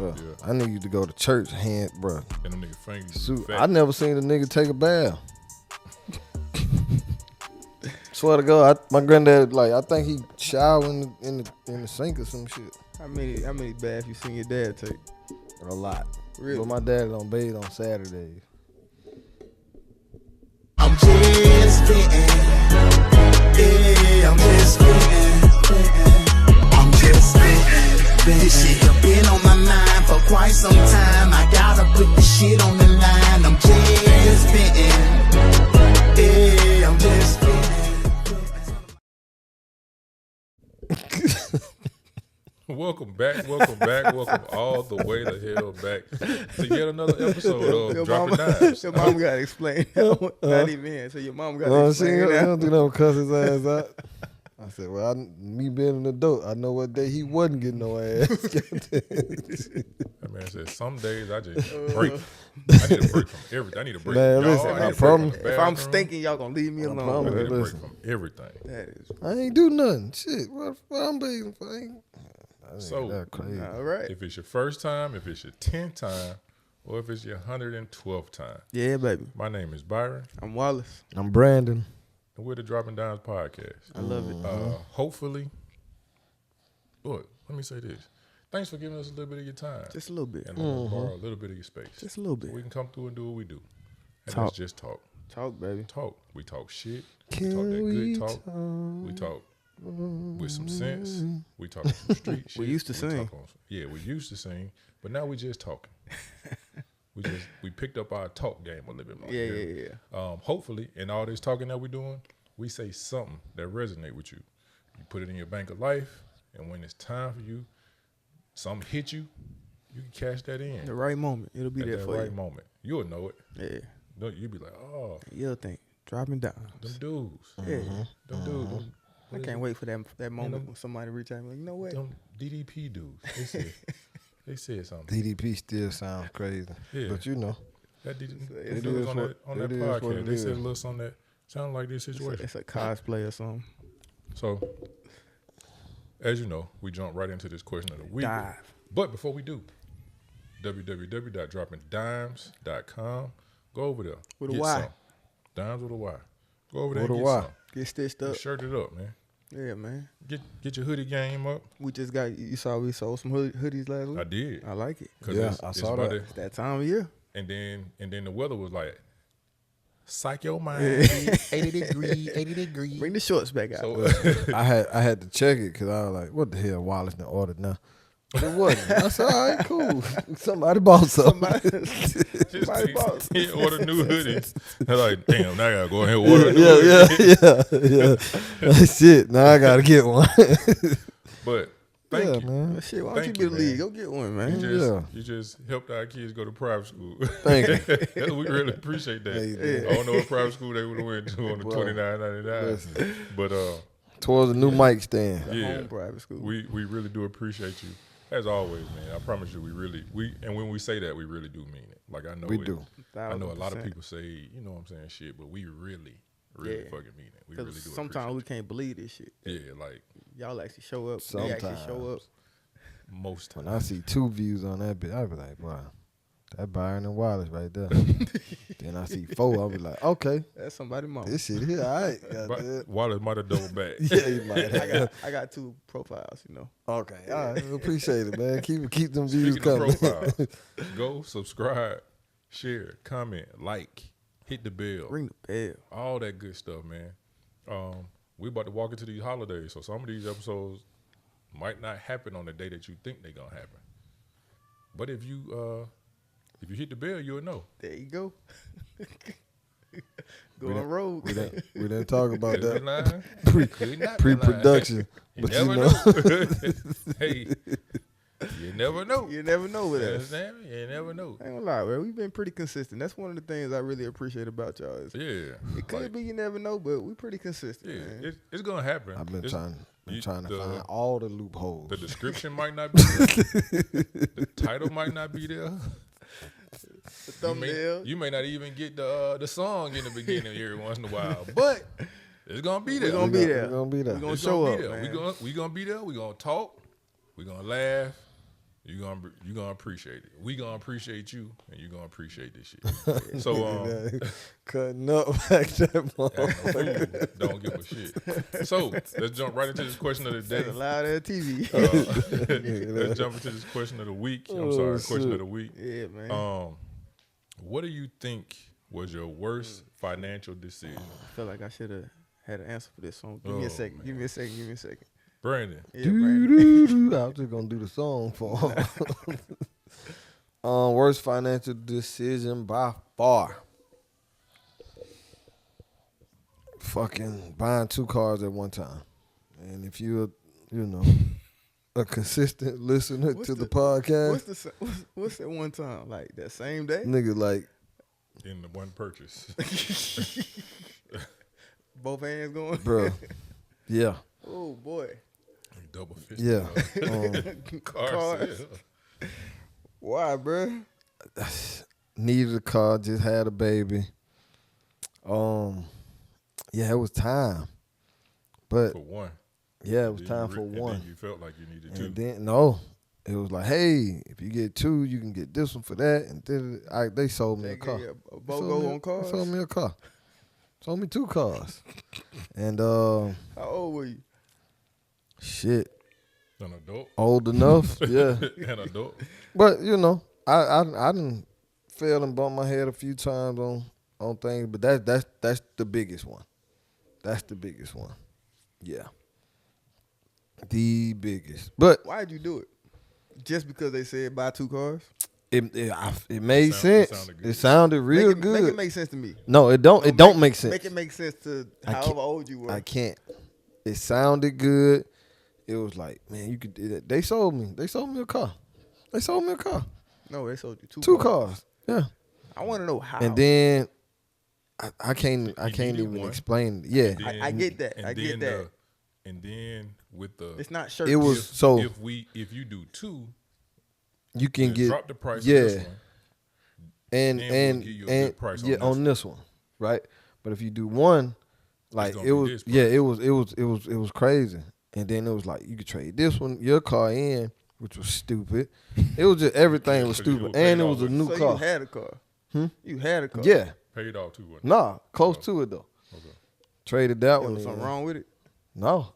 bro. Yeah. I need you to go to church, bro. And them nigga fingers. I never seen a nigga take a bath. Swear to God, my granddad, like, I think he showered in the sink or some shit. How many baths you seen your dad take? A lot. Really? But my dad don't bathe on Saturdays. I'm just spitting. Yeah, I'm just spitting. I'm just spitting. This shit have been on my mind for quite some time. I gotta put the shit on the line. I'm just spitting. Yeah, I'm just spitting. Welcome back all the way the hell back to yet another episode of Dropping Dymes. Your mom got to explain. Not even here. So your mom got to explain. He don't do no cuss his ass out. I said, well, me being an adult, I know what day he wasn't getting no ass. That man said, some days I just break. I need a break from everything. I need a break Man, from y'all. listen, I need I a break promise. from the If I'm bathroom. stinking, y'all gonna leave me alone. I need a break Listen. from everything. That is I ain't do nothing. Shit, what I'm bathing for? So, That crazy. all right. if it's your first time, if it's your 10th time, or if it's your 112th time, Yeah, baby. my name is Byron, I'm Wallace. I'm Brandon. and we're the Dropping Dymes podcast. I love it. Hopefully, look, let me say this. Thanks for giving us a little bit of your time. Just a little bit. And borrow a little bit of your space. Just a little bit. So we can come through and do what we do. And Talk. let's just talk. Talk, baby. Talk. We talk shit. Can we talk that we good talk. We talk with some sense. We talk some street shit. We used to sing. Yeah, we used to sing, but now we just talking. we picked up our talk game a little bit more. Yeah. Hopefully, in all this talking that we're doing, we say something that resonate with you. You put it in your bank of life, and when it's time for you, something hit you, you can cash that in. The right moment. It'll be At there that for right you. moment. You'll know it. Yeah. No, you'll be like, oh, You'll think. Dropping down. them dudes. Yeah. Them dudes. I can't wait for that moment when somebody reach out and be like, you know what? Them DDP dudes. They said something. DDP still sounds crazy. Yeah. But you know. That did, It fellas is on what- that it is what podcast. it They said a is. little something that sounded like this situation. It's a cosplay or something. So, as you know, we jump right into this question of the week. Dive. But before we do, www.droppingdymes.com. Go over there. With a Get Y. some. Dimes with a Y. Go over there With and a get Y. some. Get stitched up. Shirt it up, man. Yeah, man. Get your hoodie game up. We just got, you saw we sold some hoodies last week? I did. I like it. 'Cause Yeah, it's I saw about that. to- It's that time of year. And then the weather was like, psych your mind, 80 degree. Bring the shorts back out. So I had to check it because I was like, what the hell, Wallace done ordered now? But it wasn't. I said, all right, cool. Somebody bought something. Somebody bought he ordered new hoodies. They're like, damn, now I gotta go ahead and order a new hoodie. Yeah. Shit, now I got to get one. But thank you. man. Shit, why don't Thank you you, get a lead? man. Go get one, man. You just helped our kids go to private school. Thank you. We really appreciate that. Yeah, you did. I don't know what private school they would have went to on the Well, $29.99. But Towards a new mic stand. yeah, Home private school. we really do appreciate you. As always, man. I promise you, and when we say that, we really do mean it. Like I know We it. do. I know a lot of 1000%. people say, you know what I'm saying, shit, but we really Yeah. fucking mean it. We 'Cause really do. sometimes we can't believe this shit. Yeah, like Y'all actually show up. They actually show up. most When times. I see 2 views on that bit, I be like, wow, that Byron and Wallace right there. Then I see 4, I'll be like, okay, That's somebody mom. this shit here, all right. But goddamn. Wallace might have doubled back. Yeah, you might have. I got 2 profiles, you know. Okay, all right, appreciate it, man. Keep them views Speaking coming. of profiles, go subscribe, share, comment, like, hit the bell, Ring the bell. all that good stuff, man. We about to walk into these holidays, so some of these episodes might not happen on the day that you think they're gonna happen. But if you hit the bell, you'll know. There you go. Go on road. We didn't talk about Could be that lying. Could not be pre-production, lying. but You you never know, know. Hey, you never know. You never know with You us. understand me? You never know. I ain't gonna lie, man. We've been pretty consistent. That's one of the things I really appreciate about y'all. Is Yeah. it could Like, be you never know, but we pretty consistent, yeah, man. it's gonna happen. I've been It's- trying you- to the- find all the loopholes. The description might not be there. The title might not be there. The thumbnail. You may not even get the song in the beginning every once in a while, but it's gonna be there. We gonna be there. We're gonna be there. We gonna It's show be up, there. man. We gonna be there. We gonna talk. We gonna laugh. You gonna appreciate it. We gonna appreciate you, and you gonna appreciate this shit. So cutting up like that fool don't give a shit. So let's jump right into this question of the day. That's loud as TV. Let's jump into this question of the week. Question of the week. Yeah, man. What do you think was your worst financial decision? I feel like I should have had an answer for this song. Give me a second. Man. Give me a second. Brandon. Yeah, Brandon. I was just gonna do the song for him. Worst financial decision by far. Fucking buying 2 cars at one time. And if you're, a consistent listener to the podcast, What's that one time? Like that same day? nigga, like, In the one purchase. Both hands going? bro, yeah, Oh, boy. Double fist. yeah. Cars. Why, bro? Needed a car, just had a baby. Yeah, it was time. But For one. yeah, it was Then time you for and one. then you felt like you needed And two. then it was like, hey, if you get 2, you can get this one for that. And then they sold me a car. A BOGO on cars? Sold me a car. Sold me 2 cars. And How old were you? shit, An adult. old enough, yeah. An adult. But I done fell and bumped my head a few times on things, but that's the biggest one. That's the biggest one. Yeah. The biggest. But Why'd you do it? Just because they said buy 2 cars? it made It sense. sounded good. It sounded real good. Make it make sense to me. No, it don't. It don't make sense. Make it make sense to I can't- however old you were. I can't. It sounded good. It was like, man, you could. They sold me. They sold me a car. They sold me a car. No, they sold you 2 2 cars. cars. Yeah. I want to know how. And then I can't needed even one. explain. Yeah. And then- I get that. and I get then that. And then with the It's not shirt. It was if, so if you do 2, you can then get drop the price yeah. of this one. and then we'll give you a good price on yeah this on this one, right? But if you do one, like gonna it be was this yeah, price. it was crazy. And then it was like you could trade this one, your car in, which was stupid. It was just everything was So you stupid, were paid and it off was a with- new So car. you had a car. You had a car. Yeah, Paid off too. Wasn't it? nah, close to it though. Okay. Traded that There one. was in. something wrong with it. No.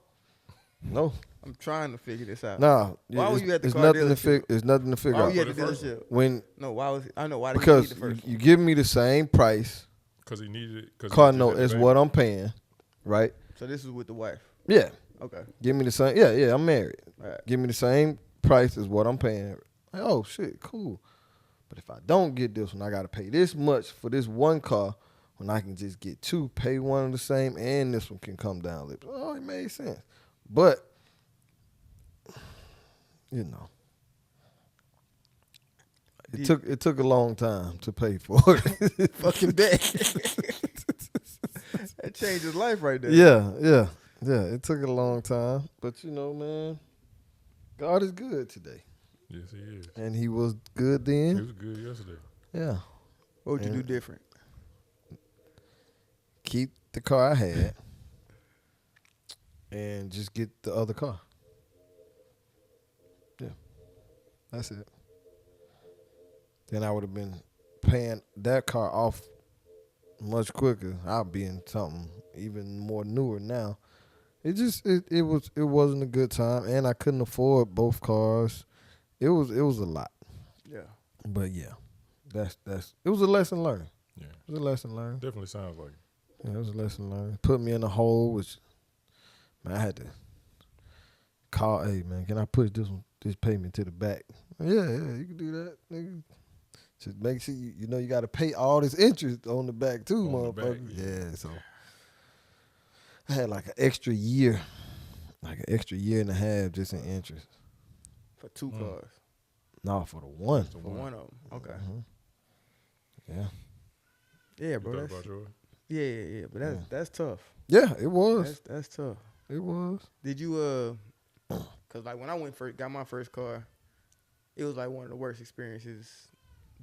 I'm trying to figure this out. Nah. Why were you at the it's car nothing dealership? It's nothing to figure Why were out. you at the For the first dealership? When No, why was I know why did you because need the first you give me the same price, Because he needed it. 'Cause he car just note had the is baby. what I'm paying, right? So this is with the wife. Yeah. Okay. Give me the same. Yeah, I'm married. All right. Give me the same price as what I'm paying. Like, oh shit, cool. But if I don't get this one, I gotta pay this much for this one car when I can just get 2, pay one of the same, and this one can come down a little. Oh, it made sense. But it took a long time to pay for it. Fucking bet. That changed his life right there. Yeah. It took a long time, but man, God is good today, Yes, he is. and He was good He then. was good yesterday. Yeah. What would you Yeah. do different? Keep the car I had and just get the other car. Yeah. That's it. Then I would have been paying that car off much quicker. I'll be in something even more newer now. It wasn't a good time, and I couldn't afford both cars. It was a lot. Yeah. But yeah. That's it was a lesson learned. Yeah. It was a lesson learned. Definitely sounds like it. Yeah, it was a lesson learned. Put me in a hole, which man, I had to call. Hey man, can I push this payment to the back? Yeah, you can do that, nigga. Just make sure you know you got to pay all this interest on the back too, On the motherfucker. back, Yeah, so I had like an extra year and a half just in interest. For 2 cars. No, for the one. The For one of them. Okay. Yeah. Yeah, You bro. thought That's, about yours? yeah. But that's tough. Yeah, it was. That's tough. It was. Did you cause like when I got my first car, it was like one of the worst experiences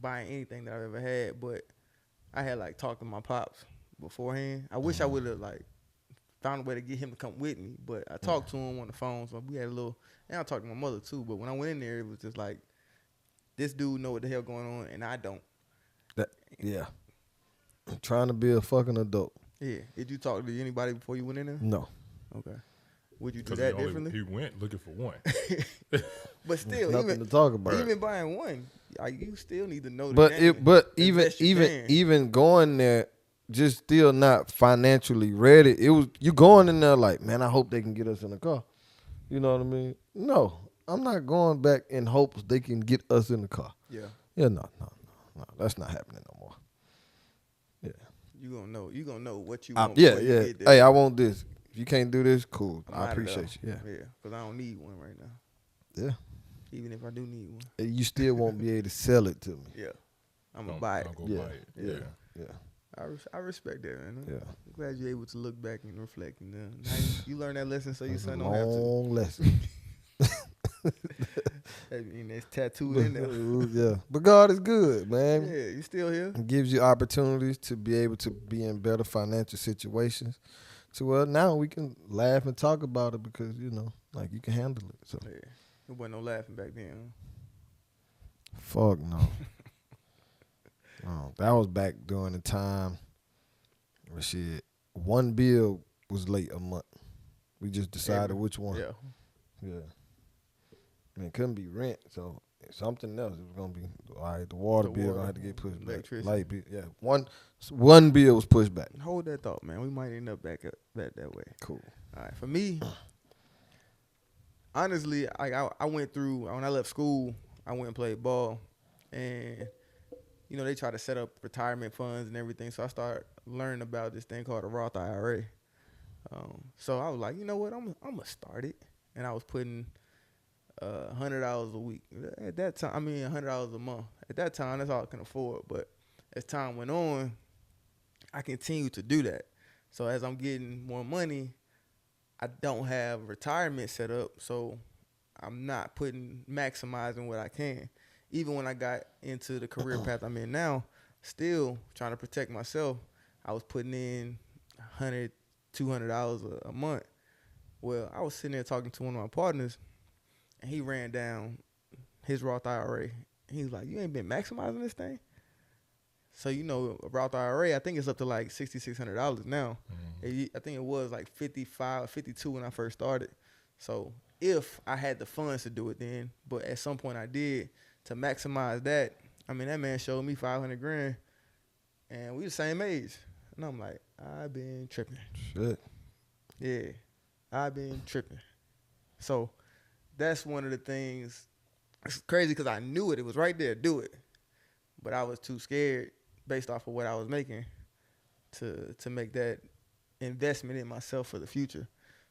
buying anything that I've ever had. But I had like talked to my pops beforehand. I wish I would have like found a way to get him to come with me, but I talked to him on the phone, so we had a little. And I talked to my mother too. But when I went in there, it was just like this dude know what the hell going on and I don't. Yeah. I'm trying to be a fucking adult. Yeah. Did you talk to anybody before you went in there? No. Okay. Would you do 'Cause that differently? he went looking for one. But still, Nothing even to talk about. even buying one, you still need to know the But game as best you can. even going there, just still not financially ready. It was you going in there like, man, I hope they can get us in the car. You know what I mean? No, I'm not going back in hopes they can get us in the car. Yeah. Yeah, no, that's not happening no more. Yeah, You gonna know what you I, want. yeah, before you yeah. get there. Hey, I want this. If you can't do this, cool. I'm I outta there. appreciate you. Yeah, Yeah, because I don't need one right now. yeah. Even if I do need one. You still won't be able to sell it to me. Yeah. I'm going to buy it. I'll go Yeah, buy it. yeah, Yeah. yeah. I respect that, man. Yeah. I'm glad you're able to look back and reflect. And now you learn that lesson so your That's a son don't have to. long lesson. And it's tattooed in there. Yeah, but God is good, man. Yeah, you still here? It gives you opportunities to be able to be in better financial situations. So well, now we can laugh and talk about it because like you can handle it. So Yeah. There wasn't no laughing back then. fuck no. That was back during the time where shit, one bill was late a month. We just decided which one. Yeah. Yeah. And it couldn't be rent, so something else. It was gonna be all right. The water bill water, gonna have to get pushed back. electricity. Light bill, yeah. One bill was pushed back. Hold that thought, man. We might end up back that way. Cool. All right. For me, honestly, I went through, when I left school, I went and played ball. And, they try to set up retirement funds and everything. So I started learning about this thing called a Roth IRA. So I was like, you know what? I'm going to start it. And I was putting $100 a week. At that time, $100 a month. At that time, that's all I can afford. But as time went on, I continued to do that. So as I'm getting more money, I don't have retirement set up, so I'm not maximizing what I can. Even when I got into the career path I'm in now, still trying to protect myself, I was putting in $100, $200 a month. Well, I was sitting there talking to one of my partners, and he ran down his Roth IRA. He was like, you ain't been maximizing this thing? So, a Roth IRA, I think it's up to like $6,600 now. Mm-hmm. I think it was like 55, 52 when I first started. So if I had the funds to do it then, but at some point I did, to maximize that, that man showed me $500,000 and we the same age. And I'm like, I've been tripping. Shit. Yeah, I've been tripping. So that's one of the things. It's crazy because I knew it. It was right there. Do it. But I was too scared based off of what I was making to make that investment in myself for the future.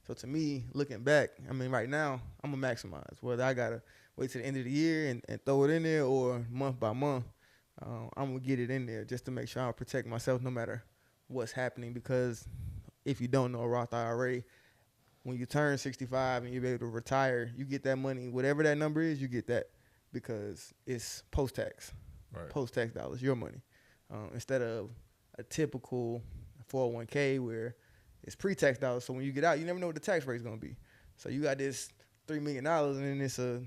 So to me, looking back, right now, I'm going to maximize. Whether I got to wait till the end of the year and throw it in there or month by month, I'm going to get it in there just to make sure I protect myself no matter what's happening. Because if you don't know a Roth IRA, when you turn 65 and you're able to retire, you get that money. Whatever that number is, you get that because it's post-tax. Right. Post-tax dollars, your money. Instead of a typical 401k where it's pre-tax dollars. So when you get out, you never know what the tax rate is going to be. So you got this $3 million and then it's a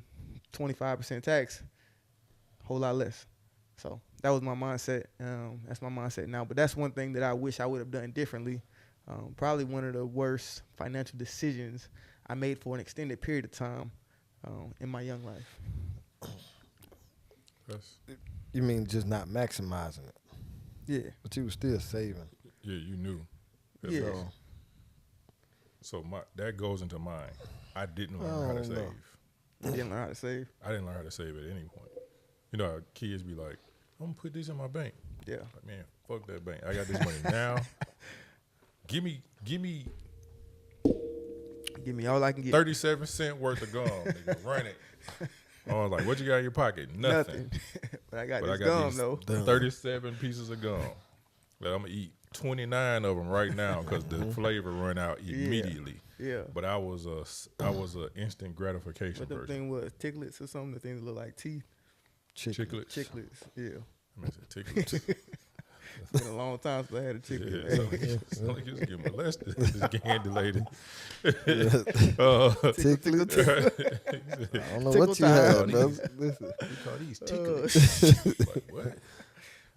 25% tax, whole lot less. So that was my mindset. That's my mindset now. But that's one thing that I wish I would have done differently. Probably one of the worst financial decisions I made for an extended period of time in my young life. You mean just not maximizing it? Yeah. But you were still saving. Yeah, you knew. Yeah. So that goes into mine. I didn't learn how to save. You didn't learn how to save? I didn't learn how to save at any point. How kids be like, I'm going to put this in my bank. Yeah. Like, man, fuck that bank. I got this money now. Give me all I can get. 37 cents worth of gum. Nigga, run it. I was like, what you got in your pocket? Nothing. But I got gum, though. 37 pieces of gum. But I'm going to eat 29 of them right now because the flavor run out immediately. Yeah. But I was a instant gratification What the person. thing was, ticklets or something? The things that look like teeth? Chiclets. Chiclets, yeah. I mean, ticklets. It's been a long time since I had a chicken. Yeah, Hey, it's like he was getting molested. This candy lady. Tickle, tickle. I don't know Tickle what you time. had, bro. Listen. We call these ticklish. Like what?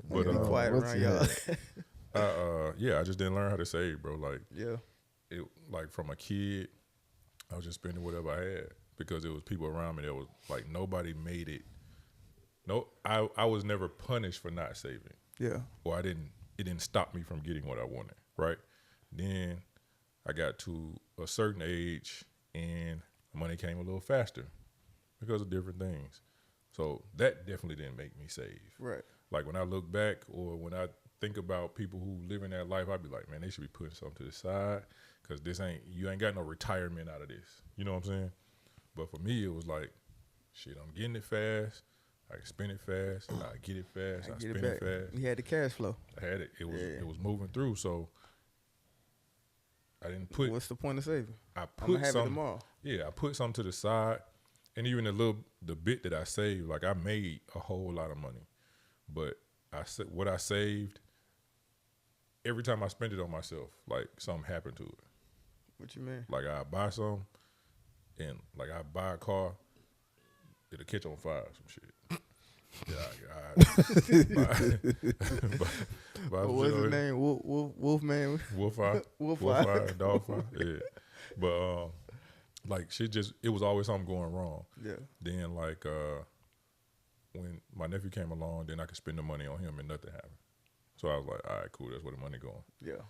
But be quiet what around you y'all. yeah, I just didn't learn how to save, bro. Like Yeah. it, like from a kid, I was just spending whatever I had because there was people around me that was like nobody made it. No, I was never punished for not saving. Yeah. Or it didn't stop me from getting what I wanted, right? Then I got to a certain age and money came a little faster because of different things. So that definitely didn't make me save. Right. Like when I look back or when I think about people who live in that life, I'd be like, man, they should be putting something to the side because you ain't got no retirement out of this. You know what I'm saying? But for me, it was like, shit, I'm getting it fast. I can spend it fast. I get it fast. I spend it fast. You had the cash flow. I had it. It was moving through. So I didn't put. What's the point of saving? I I'm put gonna have it something. tomorrow. Yeah, I put something to the side, and even the bit that I saved, like I made a whole lot of money, but what I saved. Every time I spent it on myself, like something happened to it. What you mean? Like I buy some, and like I buy a car, it'll catch on fire or some shit. What's his name? Wolfman. Wolf-eye. Wolf-eye. Dog-eye. Yeah. But like shit it was always something going wrong. Yeah. Then like when my nephew came along, then I could spend the money on him and nothing happened. So I was like, all right, cool, that's where the money going. Yeah.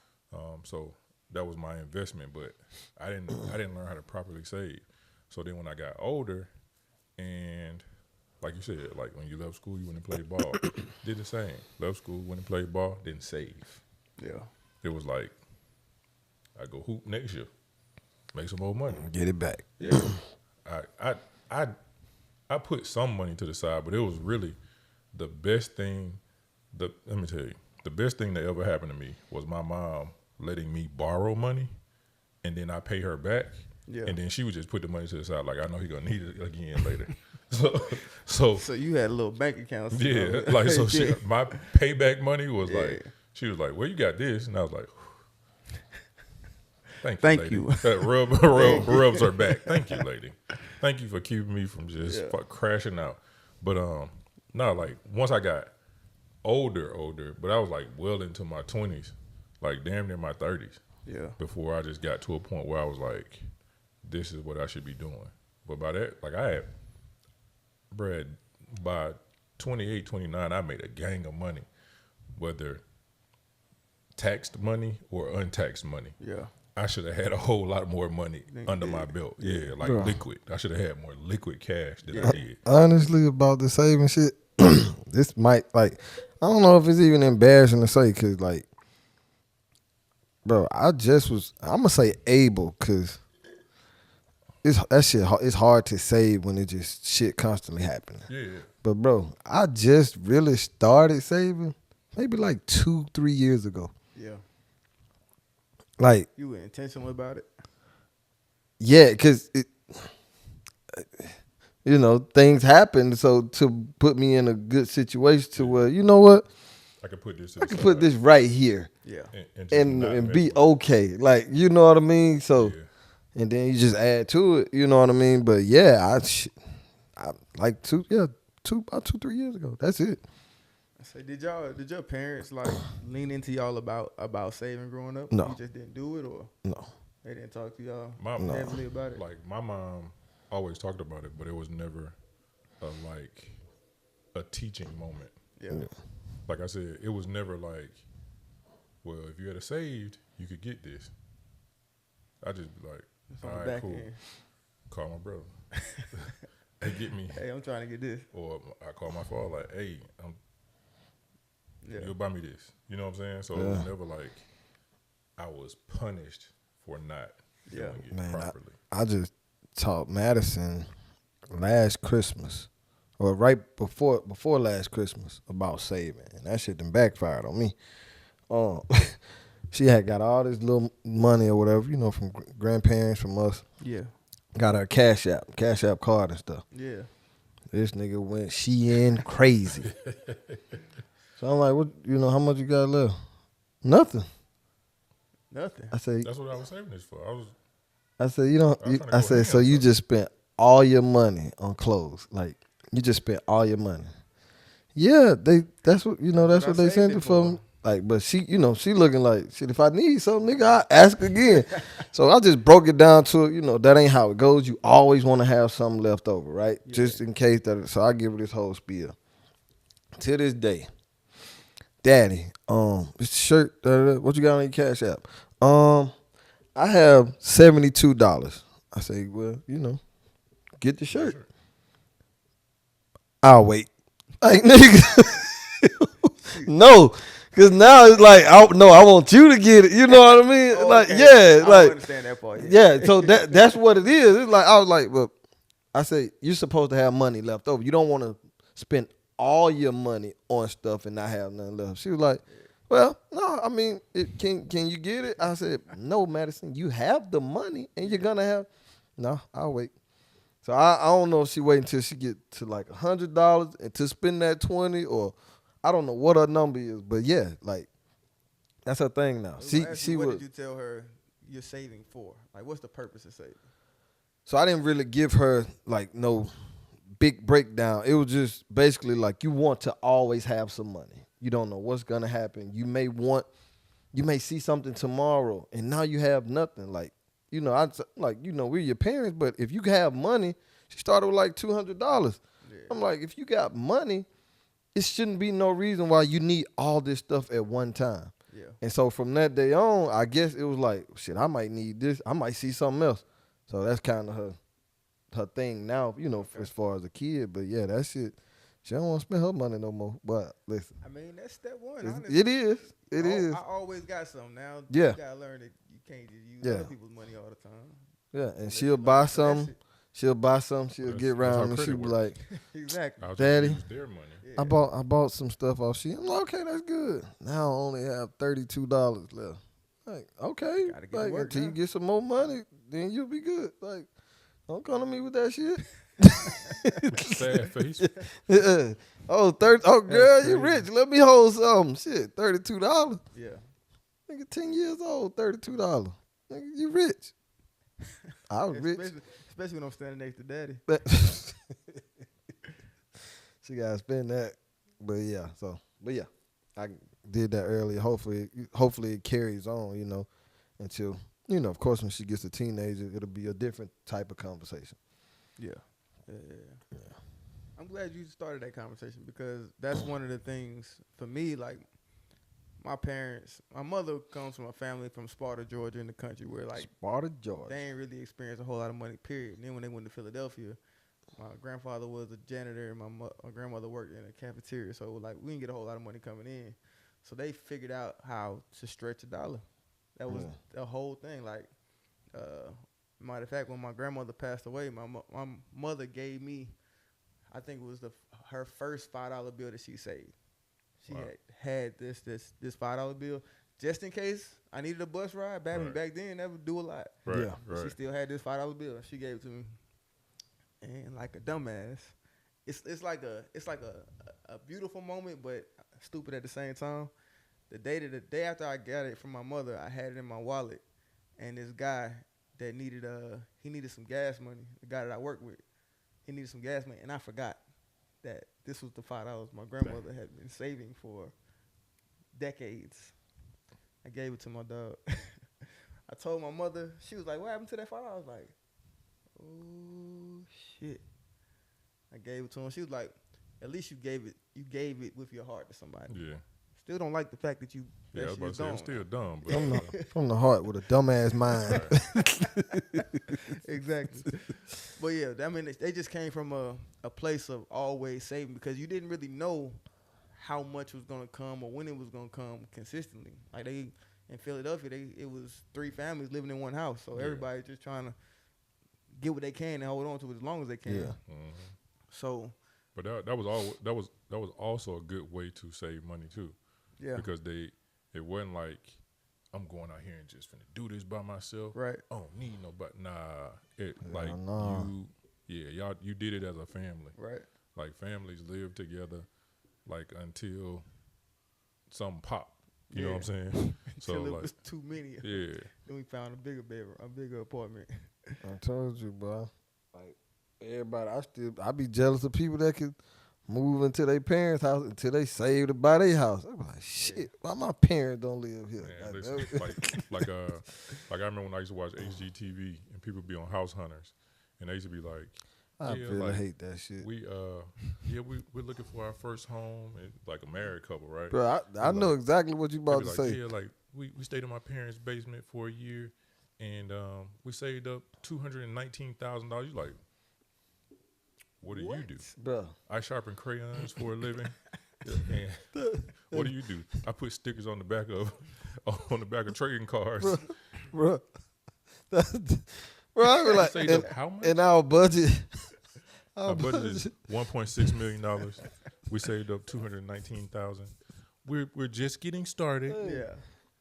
So that was my investment, but I didn't learn how to properly save. So then when I got older and like you said, like when you left school, you went and played ball. Did the same. Left school, went and played ball, didn't save. Yeah. It was like, I go hoop next year, make some more money. Get it back. Yeah. I put some money to the side, but it was really the best thing. Let me tell you, the best thing that ever happened to me was my mom letting me borrow money, and then I pay her back. Yeah. And then she would just put the money to the side, like I know he gonna need it again later. So you had a little bank account. yeah, like so my payback money was Yeah. like, she was like, well, you got this, and I was like, Thank you. That rubs her back. Thank you, lady. Thank you for keeping me from just crashing out. But no, like once I got older, but I was like well into my 20s, like damn near my 30s. Yeah. Before I just got to a point where I was like, this is what I should be doing. But by that, like I had, Brad, by 28, 29, I made a gang of money, whether taxed money or untaxed money. Yeah. I should have had a whole lot more money under my belt. Yeah, like liquid. I should have had more liquid cash than I did. Honestly, about the saving shit, this might, like, I don't know if it's even embarrassing to say, because, like, bro, I'm going to say able, because it's hard to save when it just shit constantly happening. Yeah. But, bro, I just really started saving maybe like 2-3 years ago. Yeah. Like, You were intentional about it? yeah, because things happen. So to put me in a good situation to where, you know what? I could put this. I can put this right here. Yeah. And be okay. Like, you know what I mean? So, Yeah. and then you just add to it. You know what I mean? But yeah, I like 2-3 years ago. That's it. So did your parents like lean into y'all about saving growing up? No. You just didn't do it, or No. they didn't talk to y'all My heavily about it? Like my mom always talked about it, but it was never a teaching moment. Yeah. Like I said, it was never like, well, if you had saved, you could get this. I just be like, It's on all the right, back cool. end. Call my brother. Hey, get me. Hey, I'm trying to get this. Or I call my father like, hey, Yeah. you'll buy me this. You know what I'm saying? So it was never like I was punished for not doing it Man, properly. I just taught Madison last Christmas, or right before last Christmas, about saving, and that shit done backfired on me. She had got all this little money or whatever, from grandparents, from us. Yeah. Got her Cash App card and stuff. Yeah. This nigga went Shein crazy. So I'm like, what? You know, how much you got left? Nothing. Nothing. I say, That's what I was saving this for. you don't. I was trying to I go said, so ham you something. just spent all your money on clothes. Like you just spent all your money. Yeah, that's what you know. That's That's what what I they saved sent it it for for. me. Like, but she, you know, she looking like shit. If I need something, nigga, I ask again. So I just broke it down to, you know, that ain't how it goes. You always want to have something left over, right? Yeah. Just in case that. So I give her this whole spiel. To this day, Daddy, this shirt. What you got on your Cash App? I have $72. I say, well, you know, get the shirt. Sure. I'll wait. Like nigga, no, because now it's like, I want you to get it. You know what I mean? Oh, like, okay. yeah, I like, understand that part. yeah. So that's what it is. It's like I was like, well, I say you're supposed to have money left over. You don't want to spend all your money on stuff and not have nothing left. She was like, well, no, I mean, can you get it? I said, no, Madison, you have the money and you're gonna have. No, I'll wait. So I don't know if she wait until she get to like $100 and to spend that 20, or I don't know what her number is, but yeah, like that's her thing now. I was gonna ask She you, what was. did you tell her you're saving for? Like, what's the purpose of saving? So I didn't really give her like no big breakdown. It was just basically like you want to always have some money. You don't know what's gonna happen. You may see something tomorrow and now you have nothing. Like, you know, we're your parents, but if you have money, she started with like $200. Yeah. I'm like, if you got money, it shouldn't be no reason why you need all this stuff at one time. Yeah. And so from that day on, I guess it was like, shit, I might need this. I might see something else. So that's kind of her thing now, you know, as far as a kid. But yeah, that shit, she don't want to spend her money no more. But listen, I mean, that's step one. Honestly. it is. It is. I always got some. Now Yeah. you gotta learn that you can't just use Yeah. other people's money all the time. Yeah, and Unless she'll you learn buy to finesse some. She'll buy some. She'll That's- get that's how around and credit she'll be works. like, Exactly. I was Daddy. Use their money. Yeah. I bought some stuff off she. I'm like, okay, that's good. Now I only have $32 left. Like, okay. Gotta get to Like, work until you now. get some more money, then you'll be good. Like, don't come to me with that shit. Sad face. Oh, 30. Oh, girl, you crazy. rich. Let me hold some. Shit, $32. Yeah. Nigga, 10 years old, $32. Nigga, you rich. I was rich. Especially when I'm standing next to daddy. But she gotta spend that. But yeah, I did that earlier. Hopefully it carries on, you know, until, you know, of course when she gets a teenager, it'll be a different type of conversation. Yeah. I'm glad you started that conversation because that's one of the things for me, like my mother comes from a family from Sparta, Georgia in the country where like Sparta, Georgia. they ain't really experienced a whole lot of money, period. And then when they went to Philadelphia, my grandfather was a janitor and my grandmother worked in a cafeteria. So like we didn't get a whole lot of money coming in. So they figured out how to stretch a dollar. That was the whole thing. Like, matter of fact, when my grandmother passed away, my mother gave me, I think it was her first $5 bill that she saved. She had this $5 bill just in case I needed a bus ride. Back then, that would do a lot. Right. Yeah. Right. She still had this $5 bill. She gave it to me, and like a dumbass, it's like a beautiful moment, but stupid at the same time. The day after I got it from my mother, I had it in my wallet, and this guy that needed some gas money. The guy that I worked with, he needed some gas money, and I forgot that this was the $5 my grandmother had been saving for decades. I gave it to my dog. I told my mother. She was like, "What happened to that $5?" I was like, "Oh shit." I gave it to him. She was like, "At least you gave it with your heart to somebody." Yeah. Still don't like the fact that you. Yeah, I that was about to say, shit I'm still dumb. But From the heart with a dumbass mind. Exactly. But yeah, I mean, they just came from a place of always saving because you didn't really know how much was gonna come or when it was gonna come consistently. Like they in Philadelphia, it was 3 families living in one house, so everybody just trying to get what they can and hold on to it as long as they can. Yeah. Mhm. So But that was also a good way to save money too. yeah, Because it wasn't like I'm going out here and just finna do this by myself. right. I don't need nobody. Nah, nah. you did it as a family. Right. Like families live together, like until something pop. You know what I'm saying? So Until it like, was too many. yeah, Then we found a bigger bedroom, a bigger apartment. I told you, bro. Like everybody, I be jealous of people that could move into their parents' house until they save to buy their house. I'm like, shit, why my parents don't live here? man. Like, Listen, like I remember when I used to watch HGTV and people be on House Hunters, and they used to be like, I yeah, really like, hate that shit. we're looking for our first home, and like a married couple, right? Bro, I know like- exactly what you They about be to like, say. yeah, like we stayed in my parents' basement for a year, and we saved up $219,000. You like, what do you do? Bro, I sharpen crayons for a living. And what do you do? I put stickers on the back of trading cards. bro. Bro, I be like, Saved up how much? in our budget, Our budget is $1.6 million. We saved up $219,000. We're just getting started. Yeah.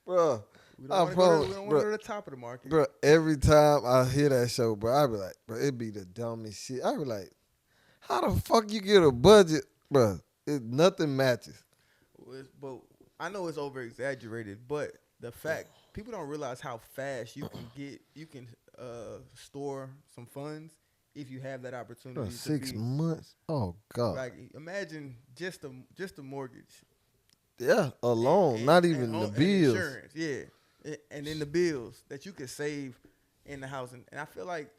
bro, We I don't want promise, to go bro. to the top of the market. Bro, every time I hear that show, bro, I be like, bro, it be the dumbest shit. I be like, how the fuck you get a budget, bro? Nothing matches. But I know it's over exaggerated, but the fact people don't realize how fast you can store some funds if you have that opportunity. Bro, to 6 be, months? Oh, God. like imagine just the mortgage, Yeah, alone, not even the and bills. insurance, yeah, and then the bills that you could save in the house, and I feel like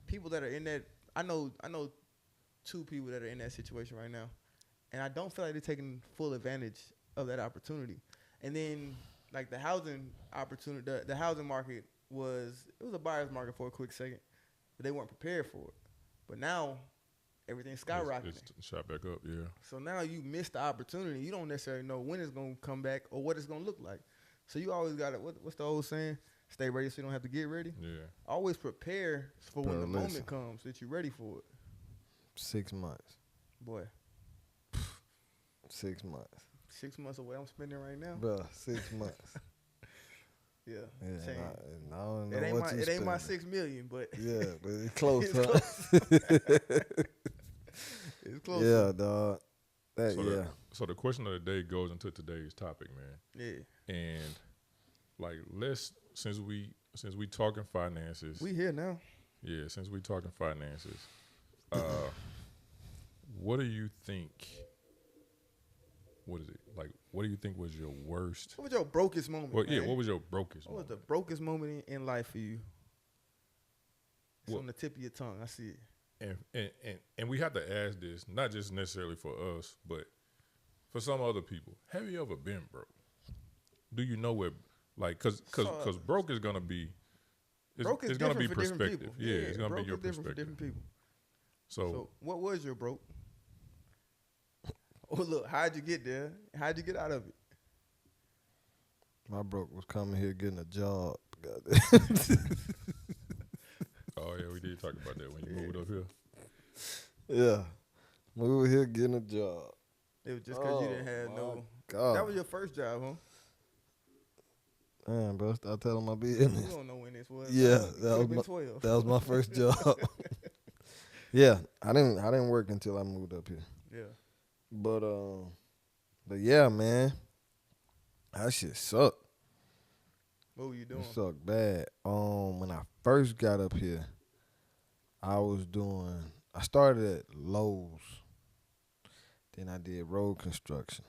people that are in that, I know 2 people that are in that situation right now, and I don't feel like they're taking full advantage of that opportunity. And then like the housing opportunity, the housing market was a buyer's market for a quick second, but they weren't prepared for it. But now everything's skyrocketing. It's shot back up, yeah. So now you missed the opportunity. You don't necessarily know when it's gonna come back or what it's gonna look like. So you always gotta, what's the old saying? Stay ready so you don't have to get ready. Yeah. Always prepare for when Bro, the listen. moment comes that you're ready for it. 6 months. Boy, 6 months. 6 months away. I'm spending right now. Bro, 6 months. Yeah, Yeah, change. and I don't know It ain't what you it ain't my spending. 6 million, but Yeah, but it's close, It's huh? it's close. Yeah, dog. That, So, yeah. so the question of the day goes into today's topic, man. Yeah, And like, since we talking finances, we here now. yeah, since we talking finances, what do you think? What is it like? What do you think was your worst? What was your brokest moment? Well, yeah, man? what was your brokest? What was moment? the brokest moment in life for you? It's What- on the tip of your tongue. I see it. And we have to ask this, not just necessarily for us, but for some other people. Have you ever been broke? Do you know where, like, cause broke is gonna be, Broke is it's gonna different be for different perspective. people. Yeah, it's gonna broke be your is different for perspective. different people. So, So what was your broke? Oh look, how'd you get there? How'd you get out of it? My broke was coming here getting a job. oh yeah, we did talk about that when you moved up here. Yeah. Moving here getting a job. It was just because you didn't have my no. God. That was your first job, huh? Man, bro, stop telling my You business. don't know when this was. Yeah, It that could've was been 12. That was my first job. Yeah, I didn't work until I moved up here. Yeah. But yeah, man, that shit sucked. What were you doing? It sucked bad. When I first got up here, I started at Lowe's. Then I did road construction.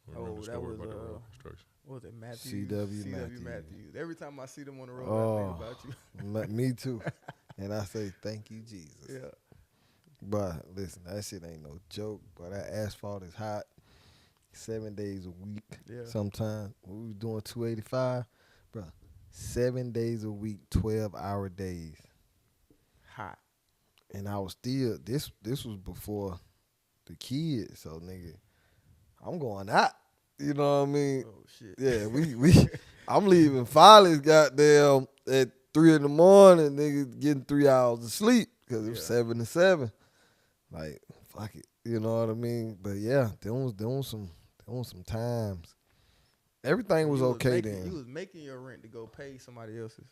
Remember the that story was, about the road construction. What was it, Matthews? C.W. Matthews. Every time I see them on the road, Oh. I think about you. Me too. And I say, thank you, Jesus. Yeah. But listen, that shit ain't no joke. But that asphalt is hot 7 days a week. Yeah. Sometimes we was doing 285, bro. 7 days a week, 12-hour days. Hot. And I was still this was before the kids, so nigga, I'm going out. You know what I mean? Oh shit. Yeah, we I'm leaving Follies goddamn at 3 in the morning, nigga, getting 3 hours of sleep because it was 7 to 7. Like, fuck it. You know what I mean? But yeah, there was some times. Everything was okay then. You was making your rent to go pay somebody else's.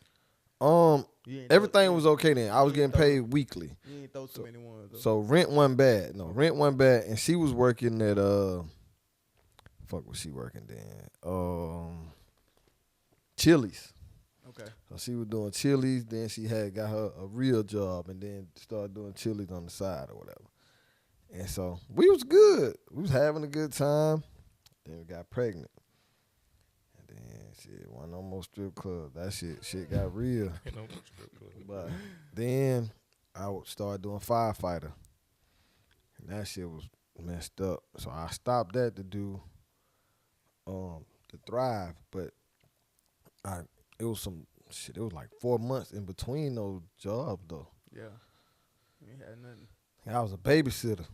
Everything was okay then. I was you getting ain't throw- paid weekly. You ain't throw too many ones though. So rent wasn't bad. No, rent wasn't bad. And she was working at fuck was she working then? Chili's. Okay. So she was doing Chili's, then she had got her a real job, and then started doing Chili's on the side or whatever. And so we was good. We was having a good time. Then we got pregnant. And then shit, one no more strip club. That shit got real. Ain't no strip club. But then I would start doing firefighter. And that shit was messed up. So I stopped that to do the Thrive. But it was some shit. It was like 4 months in between those jobs though. Yeah. You ain't had nothing. I was a babysitter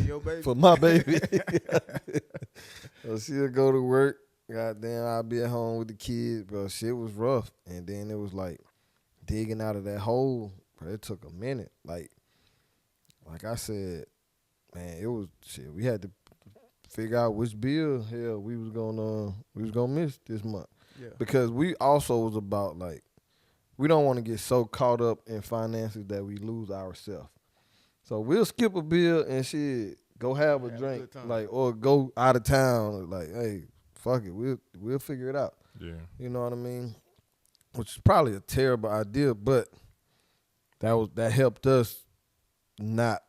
Your baby. for my baby. So she'll go to work. Goddamn, I'll be at home with the kids, bro. Shit was rough. And then it was like digging out of that hole. Bro, it took a minute. Like I said, man, it was shit. We had to figure out which bill hell we was gonna miss this month. Yeah. Because we also was about like, we don't want to get so caught up in finances that we lose ourselves. So we'll skip a bill and shit, go have a Have a drink, good time. like, or go out of town. Like, hey, fuck it, we'll figure it out. Yeah. You know what I mean? Which is probably a terrible idea, but that helped us not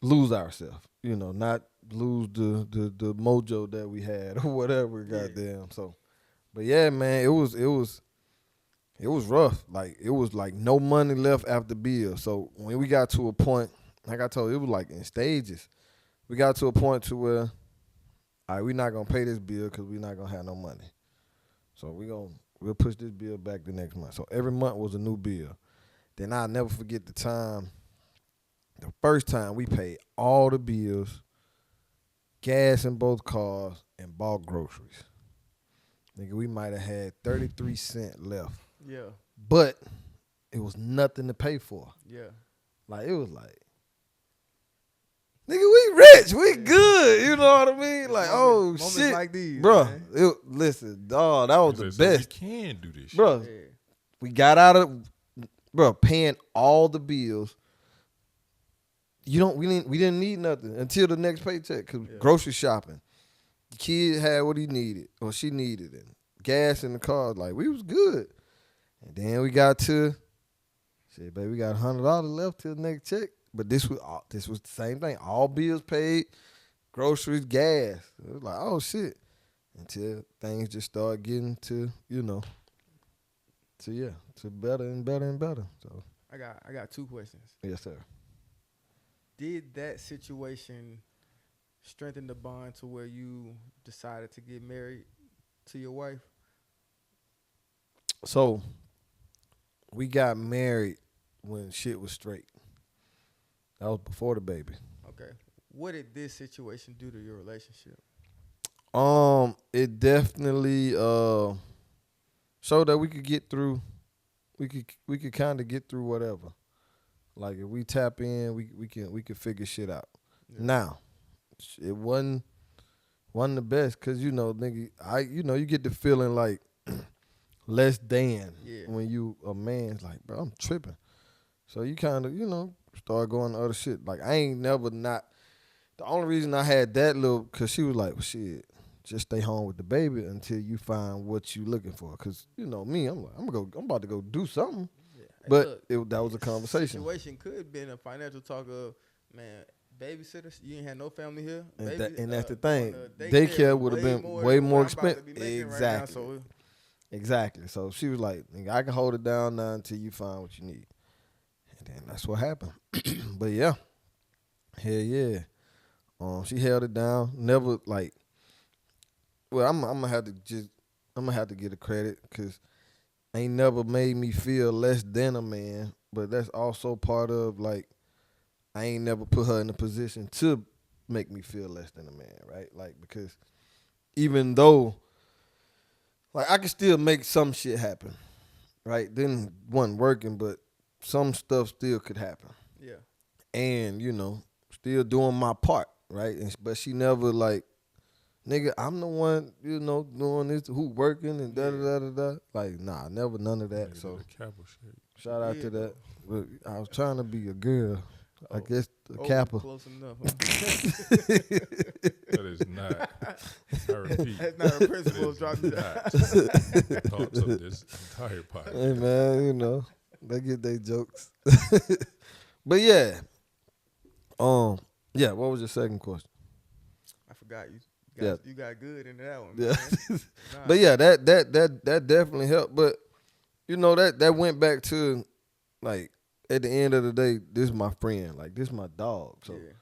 lose ourselves. You know, not lose the mojo that we had or whatever. Yeah. Goddamn. So, but yeah, man, it was rough. Like, it was like no money left after bill. So when we got to a point, like I told you, it was like in stages. We got to a point to where, all right, we're not gonna pay this bill because we're not gonna have no money. So we'll push this bill back the next month. So every month was a new bill. Then I'll never forget the first time we paid all the bills, gas in both cars, and bought groceries. Nigga, we might have had 33 cents left. Yeah. But it was nothing to pay for. Yeah. Like, it was like, nigga, we rich, we good. You know what I mean? Like, Moments shit. like these, Bruh, man. listen, dog, that was the So best. we can do this shit. Bruh, Yeah. we got out of, paying all the bills. We didn't need nothing until the next paycheck, because grocery shopping. The kid had what he needed, or she needed, and gas in the car. Like, we was good. And then we got to, shit, baby, we got $100 left till the next check. But this was the same thing. All bills paid, groceries, gas. It was like, oh shit. Until things just start getting to, to better and better and better. So I got two questions. yes, sir. Did that situation strengthen the bond to where you decided to get married to your wife? So we got married when shit was straight. That was before the baby. Okay. What did this situation do to your relationship? It definitely showed that we could get through. We could kind of get through whatever. Like, if we tap in, we can figure shit out. Yeah. Now, it wasn't the best, cause nigga, you get the feeling like less than when you a man. It's like, bro, I'm tripping. So you kind of start going to other shit. Like, I ain't never not. The only reason I had that little, cause she was like, well, shit, just stay home with the baby until you find what you looking for. Cause me, I'm like, I'm about to go do something. Yeah. Hey, But look, that was a conversation. Situation could have been a financial talk of, man, babysitters, you ain't had no family here. And that's the thing. Daycare Daycare would have been way than more what I'm about to expensive. be making right now, Exactly. Exactly. So she was like, nigga, I can hold it down now until you find what you need. And then that's what happened. But yeah. Hell yeah. She held it down. Never like, well, I'm gonna have to get a credit, because ain't never made me feel less than a man. But that's also part of, like, I ain't never put her in a position to make me feel less than a man, right? Like, because even though, like, I can still make some shit happen, right? Then wasn't working, but some stuff still could happen. Yeah. And, still doing my part, right? But she never, like, nigga, I'm the one, doing this, who working and da-da-da-da-da. Like, nah, never none of that. Nigga So did a Kappa shit. shout out Yeah, to that. But I was trying to be a girl. I guess the Kappa. Close enough. That is not not. I repeat. That's not a principle of That drop is you not down. the thoughts of this entire podcast. Hey man, you know they get their jokes. But yeah, yeah. What was your second question? I forgot you. Yeah. You got good into that one, Yeah, man. Nah. but yeah, that definitely helped. But you know that went back to like at the end of the day, this is my friend, like this is my dog. So Yeah.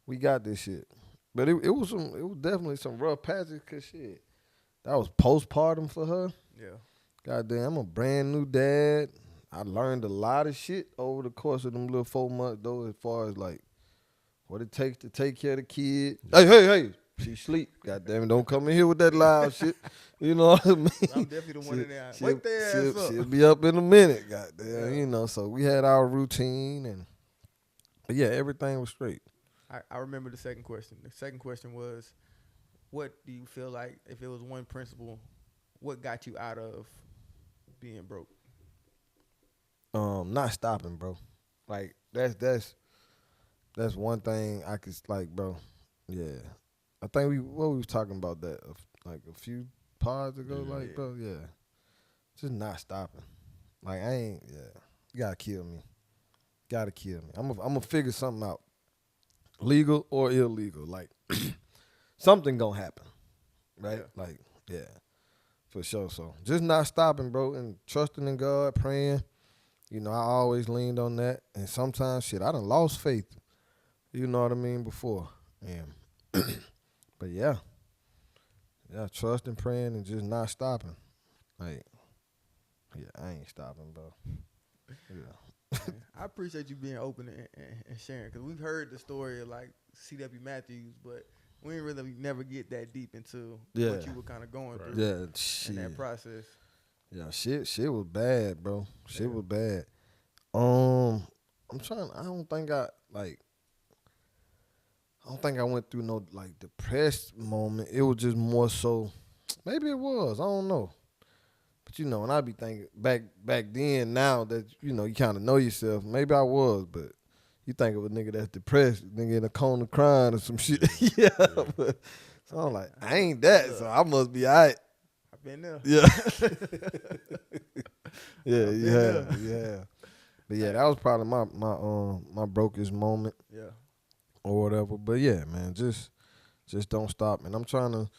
we got this shit. But it was definitely some rough patches, cause shit, that was postpartum for her. Yeah. Goddamn, I'm a brand new dad. I learned a lot of shit over the course of them little 4 months though, as far as like what it takes to take care of the kid. Hey, she sleep. Goddamn it, don't come in here with that loud shit. You know what I mean? I'm definitely the one in there. She'll- Wake their ass up. She'll be up in a minute, goddamn. Yeah. You know, so we had our routine but yeah, everything was straight. I remember the second question. The second question was, what do you feel like, if it was one principle, what got you out of being broke? Not stopping, bro. Like that's one thing I could like, bro. Yeah, I think we was talking about that like a few pods ago, Yeah. like, bro. Yeah, just not stopping. Like I ain't. Yeah, you gotta kill me. Gotta kill me. I'm gonna figure something out, legal or illegal. Like something gonna happen, right? Yeah. Like yeah, for sure. So just not stopping, bro, and trusting in God, praying. You know, I always leaned on that. And sometimes, shit, I done lost faith. You know what I mean? Before. And but yeah. Yeah, trusting, praying, and just not stopping. Like, yeah, I ain't stopping, bro. Yeah. I appreciate you being open and sharing, because we've heard the story of like C.W. Matthews, but we didn't really never get that deep into Yeah. what you were kind of going Right. through Yeah, in shit. that process. Yeah, shit was bad, bro. Shit Yeah. was bad. I don't think I went through no like depressed moment. It was just more so, maybe it was, I don't know. But you know, and I be thinking back then, now that you know you kind of know yourself, maybe I was, but you think of a nigga that's depressed, nigga in a corner crying or some shit. Yeah, but so I'm like, I ain't that, so I must be alright. I've been there. Yeah. Yeah, I've been yeah, there. yeah. But yeah, that was probably my brokest moment Yeah. or whatever. But yeah, man, just don't stop. And I'm trying to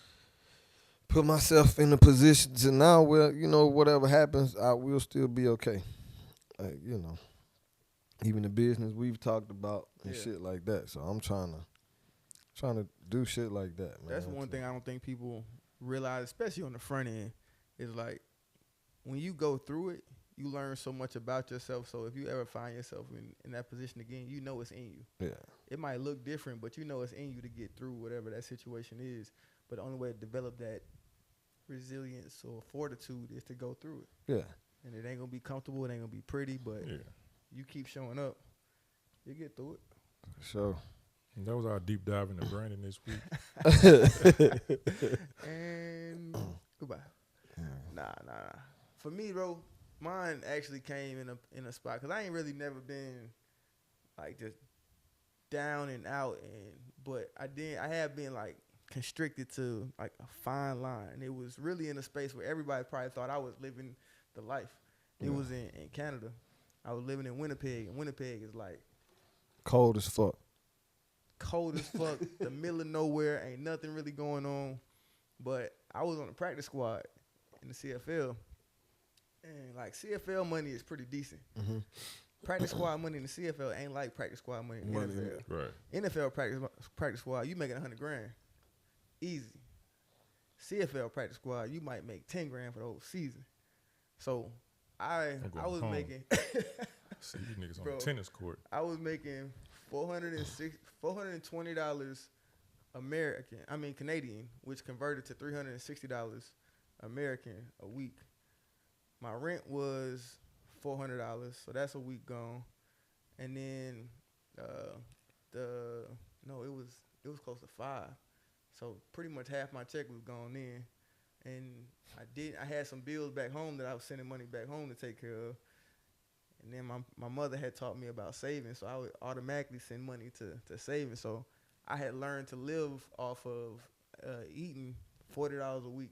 put myself in a position to now where, you know, whatever happens, I will still be okay. Like, you know, even the business we've talked about and Yeah. shit like that. So I'm trying to do shit like that, man. That's one thing I don't think people realize, especially on the front end, is like when you go through it, you learn so much about yourself. So if you ever find yourself in that position again, you know it's in you. Yeah. It might look different, but you know it's in you to get through whatever that situation is. But the only way to develop that resilience or fortitude is to go through it. Yeah. And it ain't gonna be comfortable, it ain't gonna be pretty, but Yeah. you keep showing up, you get through it. So And that was our deep dive into Brandon this week. And goodbye. Nah. For me, bro, mine actually came in a spot, because I ain't really never been like just down and out, but I have been like constricted to like a fine line. It was really in a space where everybody probably thought I was living the life. It was in Canada. I was living in Winnipeg, and Winnipeg is like cold as fuck. cold as fuck, the middle of nowhere, ain't nothing really going on. But I was on the practice squad in the CFL, and like CFL money is pretty decent. Mm-hmm. Practice squad money in the CFL ain't like practice squad money in the Money, NFL. Right. NFL practice squad, you making $100,000, easy. CFL practice squad, you might make $10,000 for the whole season. So I going was home. making See these niggas on Bro. the tennis court. I was making $420 Canadian, which converted to $360 American a week. My rent was $400, so that's a week gone. And then it was close to $5. So pretty much half my check was gone in. And I had some bills back home that I was sending money back home to take care of. And then my mother had taught me about saving, so I would automatically send money to saving. So I had learned to live off of eating $40 a week.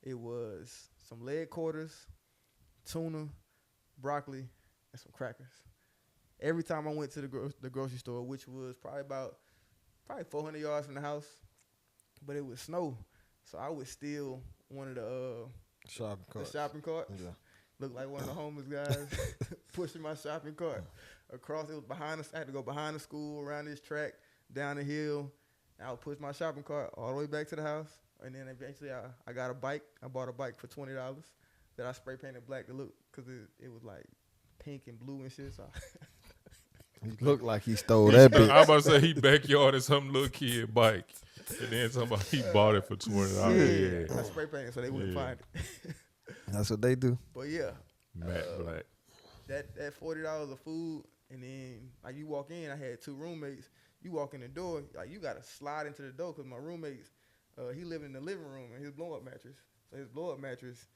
It was some leg quarters, tuna, broccoli, and some crackers. Every time I went to the grocery store, which was probably 400 yards from the house, but it was snow, so I would steal one of the shopping carts. Yeah. Looked like one of the homeless guys pushing my shopping cart across. It was behind us. I had to go behind the school, around this track, down the hill. And I would push my shopping cart all the way back to the house. And then eventually I got a bike. I bought a bike for $20 that I spray painted black to look, because it was like pink and blue and shit. So He looked like he stole that bitch. I was about to say he backyarded some little kid bike, and then he bought it for $20. I spray painted so they wouldn't find it. That's what they do. But yeah, Matte black. that $40 of food, and then like you walk in, I had 2 roommates. You walk in the door, like you gotta slide into the door, because my roommates, he lived in the living room in his blow up mattress. So his blow up mattress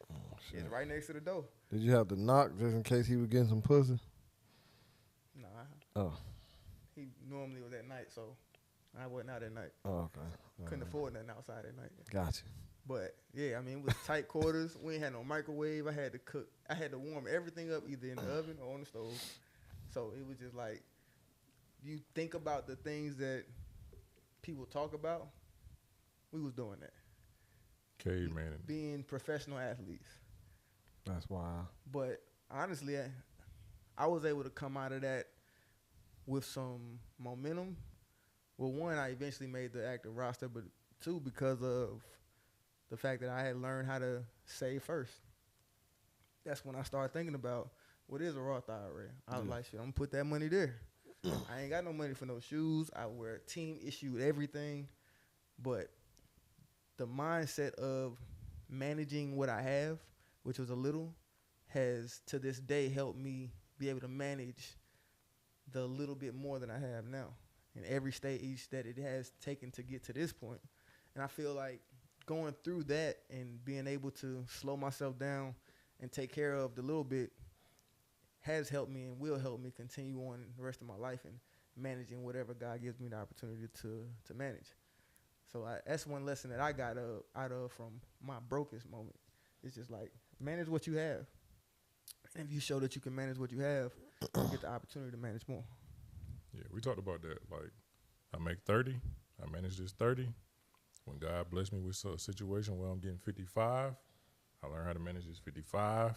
is right next to the door. Did you have to knock just in case he was getting some pussy? Nah. Oh. He normally was at night, so I wasn't out at night. Oh, okay. Couldn't afford nothing outside at night. Gotcha. But yeah, I mean, it was tight quarters. We ain't had no microwave. I had to cook. I had to warm everything up either in the oven or on the stove. So it was just like, you think about the things that people talk about. We was doing that. Caveman. Being professional athletes. That's wild. But honestly, I was able to come out of that with some momentum. Well, one, I eventually made the active roster, but 2, because of the fact that I had learned how to save first. That's when I started thinking about what is a Roth IRA. I was like, shit, I'm gonna put that money there. I ain't got no money for no shoes. I wear team issued everything. But the mindset of managing what I have, which was a little, has to this day helped me be able to manage the little bit more than I have now in every stage that it has taken to get to this point. And I feel like going through that and being able to slow myself down and take care of the little bit has helped me and will help me continue on the rest of my life and managing whatever God gives me the opportunity to manage. So that's one lesson that I got out of from my brokest moment. It's just like, manage what you have. And if you show that you can manage what you have, you get the opportunity to manage more. Yeah, we talked about that. Like, I make 30. I manage this 30. When God blessed me with a situation where I'm getting 55, I learned how to manage this 55.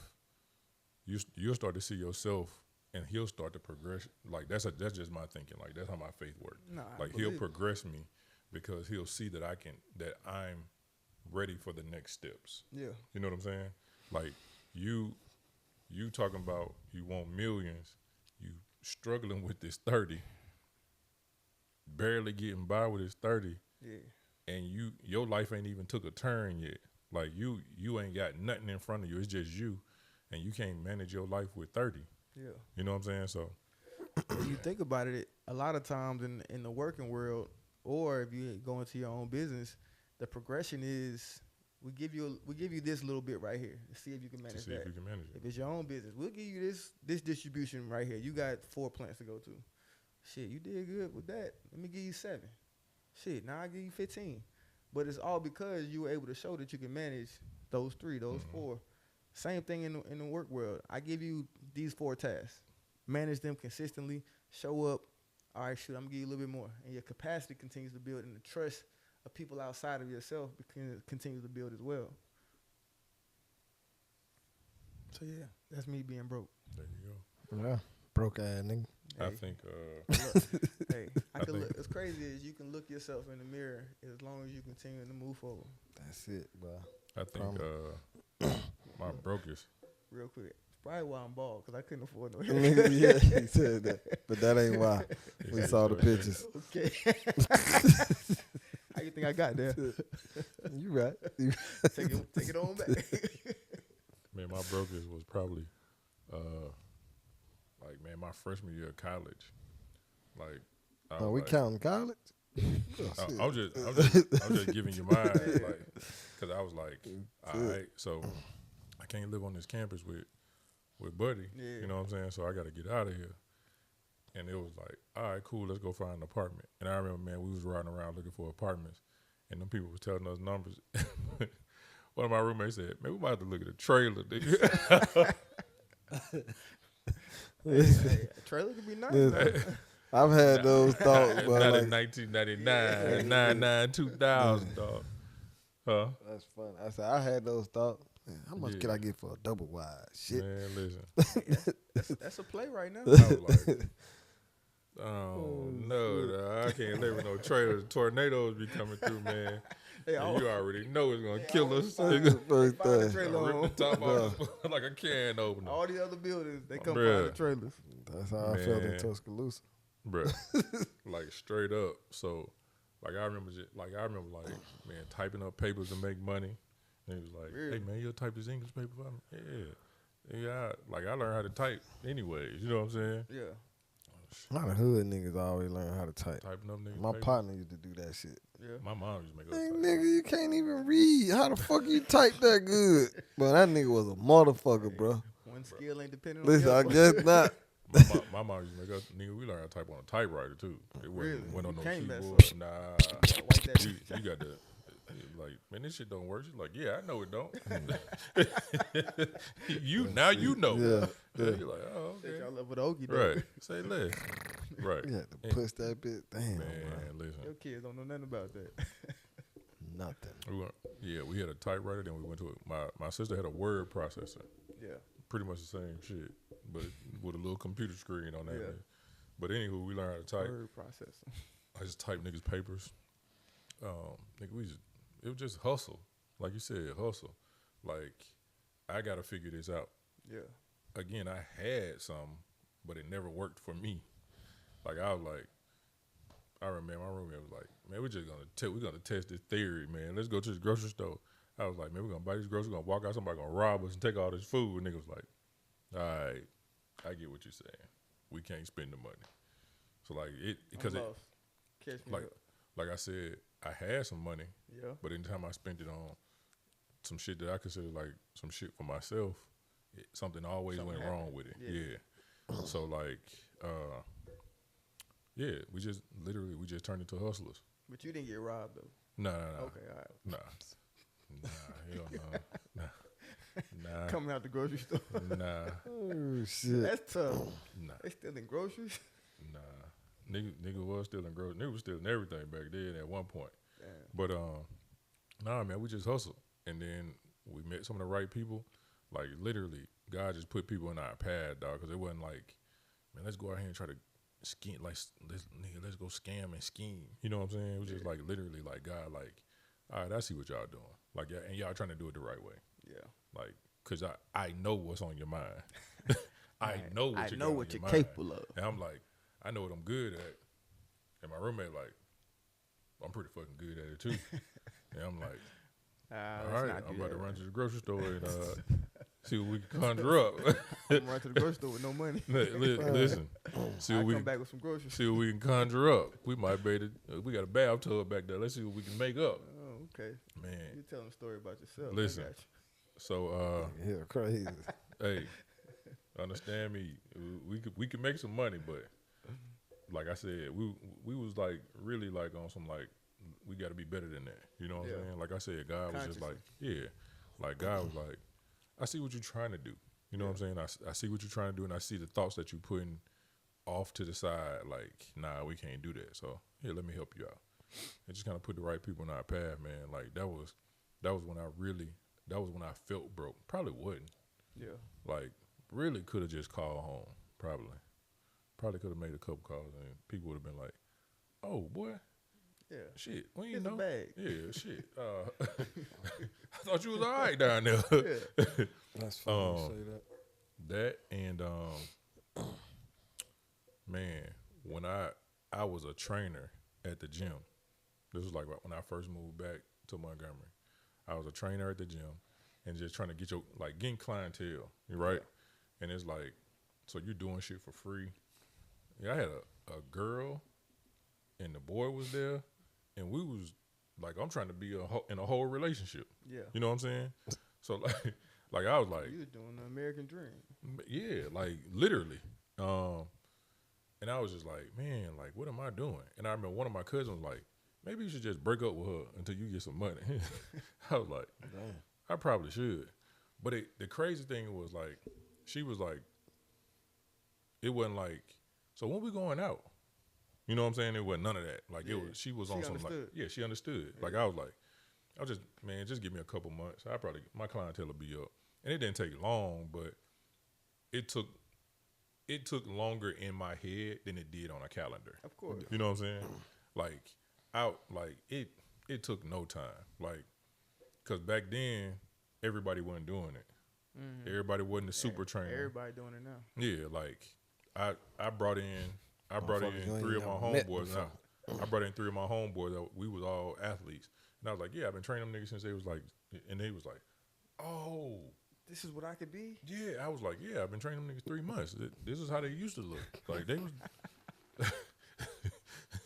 You'll start to see yourself, and he'll start to progress. Like, that's just my thinking. Like, that's how my faith works. Nah, like, he'll progress me because he'll see that I'm ready for the next steps. Yeah. You know what I'm saying? Like, you talking about you want millions, you struggling with this 30, barely getting by with this 30. Yeah. And your life ain't even took a turn yet. Like, you ain't got nothing in front of you. It's just you, and you can't manage your life with 30. Yeah. You know what I'm saying? So when you think about it, a lot of times in the working world, or if you go into your own business, the progression is we give you this little bit right here to see if you can manage that. If you can manage it. If it's your own business, we'll give you this distribution right here. You got 4 plants to go to. Shit, you did good with that. Let me give you 7. Shit, now I give you 15. But it's all because you were able to show that you can manage those 3, those 4. Same thing in the work world. I give you these 4 tasks. Manage them consistently. Show up. All right, shoot, I'm going to give you a little bit more. And your capacity continues to build, and the trust of people outside of yourself continues to build as well. So, yeah, that's me being broke. There you go. Yeah. Broke ass nigga. Hey, I think hey, it's crazy as you can look yourself in the mirror as long as you continue to move forward. That's it, bro. I think my brokest. Real quick. It's probably why I'm bald, because I couldn't afford no I hair. mean, yeah, he said that. But that ain't why. We saw the pictures. Okay. How you think I got there? You right. Take it on back. Man, my brokest was probably like, man, my freshman year of college. Like, Oh, we counting college? I was just giving you mine, like, because I was like, all right, so I can't live on this campus with Buddy. Yeah. You know what I'm saying? So I got to get out of here. And it was like, all right, cool, let's go find an apartment. And I remember, man, we was riding around looking for apartments, and them people was telling us numbers. One of my roommates said, "Man, we might have to look at a trailer, nigga." Hey, a trailer could be nice. though. I've had those thoughts, but Not like, in 1999, 99, 2000, dog. Huh? that's funny. I said I had those thoughts. Man, how much Yeah. could I get for a double wide? Shit. Man, listen. That's a play right now. I was like, oh no, dog, I can't live with no trailers. Tornadoes be coming through, man. And you already know it's gonna kill us. Nigga. First Find the thing. trailer Rip the home. top off like a can opener. All the other buildings, they come Bruh. find the trailers. That's how I felt in Man. Tuscaloosa. Bruh. Like straight up. So like I remember man, typing up papers to make money. And he was like, Really? "Hey man, you'll type this English paper for me?" Yeah. Yeah, like I learned how to type anyways, you know what I'm saying? Yeah. A lot of hood niggas always learn how to type. Typing up niggas. My papers. partner used to do that shit. Yeah. My mom used to make Hey, us type. nigga, you can't even read. How the fuck you type that good? But that nigga was a motherfucker, bro. One skill ain't dependent Listen, I on the other. guess not. My mom used to make us, nigga, we learned how to type on a typewriter too. It Really? went on You no can't mess keyboard. up. Nah. Wipe that You got to, like, man, this shit don't work. She's like, yeah, I know it don't. Now you know. Yeah. You're like, oh, Set okay. y'all up with Okie doke. Right. Say less. Right. You had to push that bit. Damn, Man, bro. listen. Your kids don't know nothing about that. Nothing. We had a typewriter. Then we went to my sister had a word processor. Yeah. Pretty much the same shit, but with a little computer screen on that. Yeah. bitch. But anywho, we learned how to type. Word processor. I just type niggas' papers. Nigga, it was just hustle. Like you said, hustle. Like, I got to figure this out. Yeah. Again, I had some, but it never worked for me. Like, I was like, I remember my roommate was like, man, we're gonna test this theory, man. Let's go to the grocery store. I was like, man, we're gonna buy these groceries, we're gonna walk out, somebody gonna rob us and take all this food. And nigga was like, all right, I get what you're saying. We can't spend the money. So like because I'm lost. Catch me up. like I said, I had some money, Yeah. but anytime I spent it on some shit that I consider like some shit for myself, something always went wrong with it. Yeah. So like, we just turned into hustlers. But you didn't get robbed though. Nah. Okay, all right. Nah, hell no. Nah. Coming out the grocery store. Nah. Oh, shit. That's tough. Nah. They stealing groceries. Nah. Nigga was stealing groceries. Nigga was stealing everything back then at one point. Damn. But nah, man, we just hustled. And then we met some of the right people. Like literally, God just put people in our path, dog, because it wasn't like, man, let's go out here and try to scheme, like let's go scam and scheme. You know what I'm saying? It was just like literally like God, like, all right, I see what y'all doing. Like, and y'all trying to do it the right way. Yeah. Like, cause I know what's on your mind. I know what I know what you're mind. capable of. And I'm like, I know what I'm good at. And my roommate like, I'm pretty fucking good at it too. And I'm like, all right, I'm about to run to the grocery store and see what we can conjure up. I'm run to the grocery store with no money. Listen, see what I we come back with some groceries. see what we can conjure up. We might be able to, we got a bathtub back there. Let's see what we can make up. Oh, okay. Man, You're telling a story about yourself. Listen. I got you. so Yeah, crazy. hey, understand me. We could make some money, but like I said, we was like really like on some like we got to be better than that. You know what I'm saying? Like I said, God was just like, like God was like, I see what you're trying to do. You know what I'm saying? I see what you're trying to do, and I see the thoughts that you're putting off to the side. Like, nah, we can't do that. So here, let me help you out. And just kind of put the right people in our path, man. Like that was when I felt broke. Probably wouldn't. Yeah. Like, really could have just called home. Probably could have made a couple calls, and people would have been like, "Oh boy, Yeah. shit, we Here's ain't a know." bag. Yeah, shit. I thought you was all right down there. Yeah. That's funny you say that. That and man, when I was a trainer at the gym. This was like when I first moved back to Montgomery. I was a trainer at the gym and just trying to get getting clientele, right? And it's like, so you're doing shit for free. Yeah, I had a girl and the boy was there, and we was like, I'm trying to be in a whole relationship. Yeah. You know what I'm saying? So like I was like, You was doing the American dream. yeah, like literally. And I was just like, man, like what am I doing? And I remember one of my cousins was like, maybe you should just break up with her until you get some money. I was like, Damn. I probably should. But the crazy thing was like, she was like, it wasn't like, so when we going out? You know what I'm saying? It wasn't none of that. Like, Yeah. she was She on some, like, understood. yeah, she understood. Yeah. Like, I was just, man, just give me a couple months. My clientele will be up. And it didn't take long, but it took longer in my head than it did on a calendar. Of course. You know what I'm saying? It took no time. Like, cause back then everybody wasn't doing it. Mm-hmm. Everybody wasn't a super trainer. Everybody doing it now. Yeah, like I brought in Motherfuckers you ain't 3 of my never met homeboys. before. I brought in 3 of my homeboys. That we was all athletes, and I was like, yeah, I've been training them niggas since they was like, and they was like, oh. This is what I could be. Yeah, I was like, yeah, I've been training them niggas 3 months. This is how they used to look. Like, they was,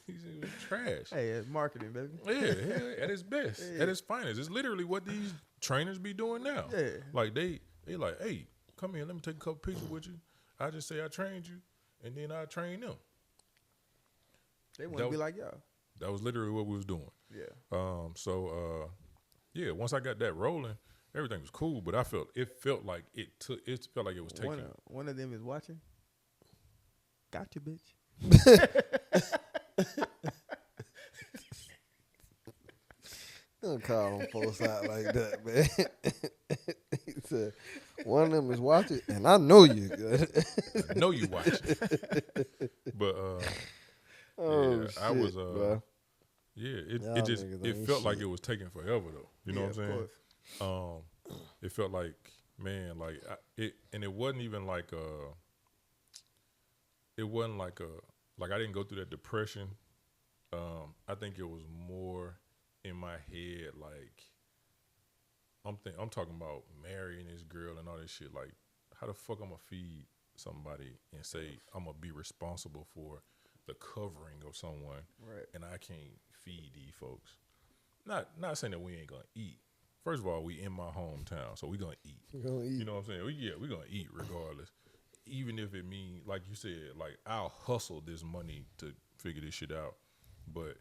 he said it was trash. Hey, it's marketing, baby. Yeah, at its best, Yeah. at its finest. It's literally what these trainers be doing now. Yeah. Like they like, hey, come here, let me take a couple pictures with you. I just say I trained you, and then I train them. They want to be like y'all. That was literally what we was doing. Yeah. Yeah, once I got that rolling, everything was cool. But it felt like it was taking. One of them is watching. Got you, bitch. Don't call them folks out like that, man. He said, one of them is watching, and I know you good. I know you watching. But Oh, yeah, shit, I was bro. yeah, Y'all it just niggas it ain't felt like shit. it was taking forever though. You know Yeah, what I'm of saying? course. It felt like, man, like it wasn't even like like I didn't go through that depression. I think it was more in my head, like I'm talking about marrying this girl and all this shit. Like, how the fuck I'm gonna feed somebody and say I'm gonna be responsible for the covering of someone, Right. and I can't feed these folks. Not saying that we ain't gonna eat. First of all, we in my hometown, so we gonna eat. You gonna eat. You know what I'm saying? We gonna eat regardless. Even if it means, like you said, like I'll hustle this money to figure this shit out. But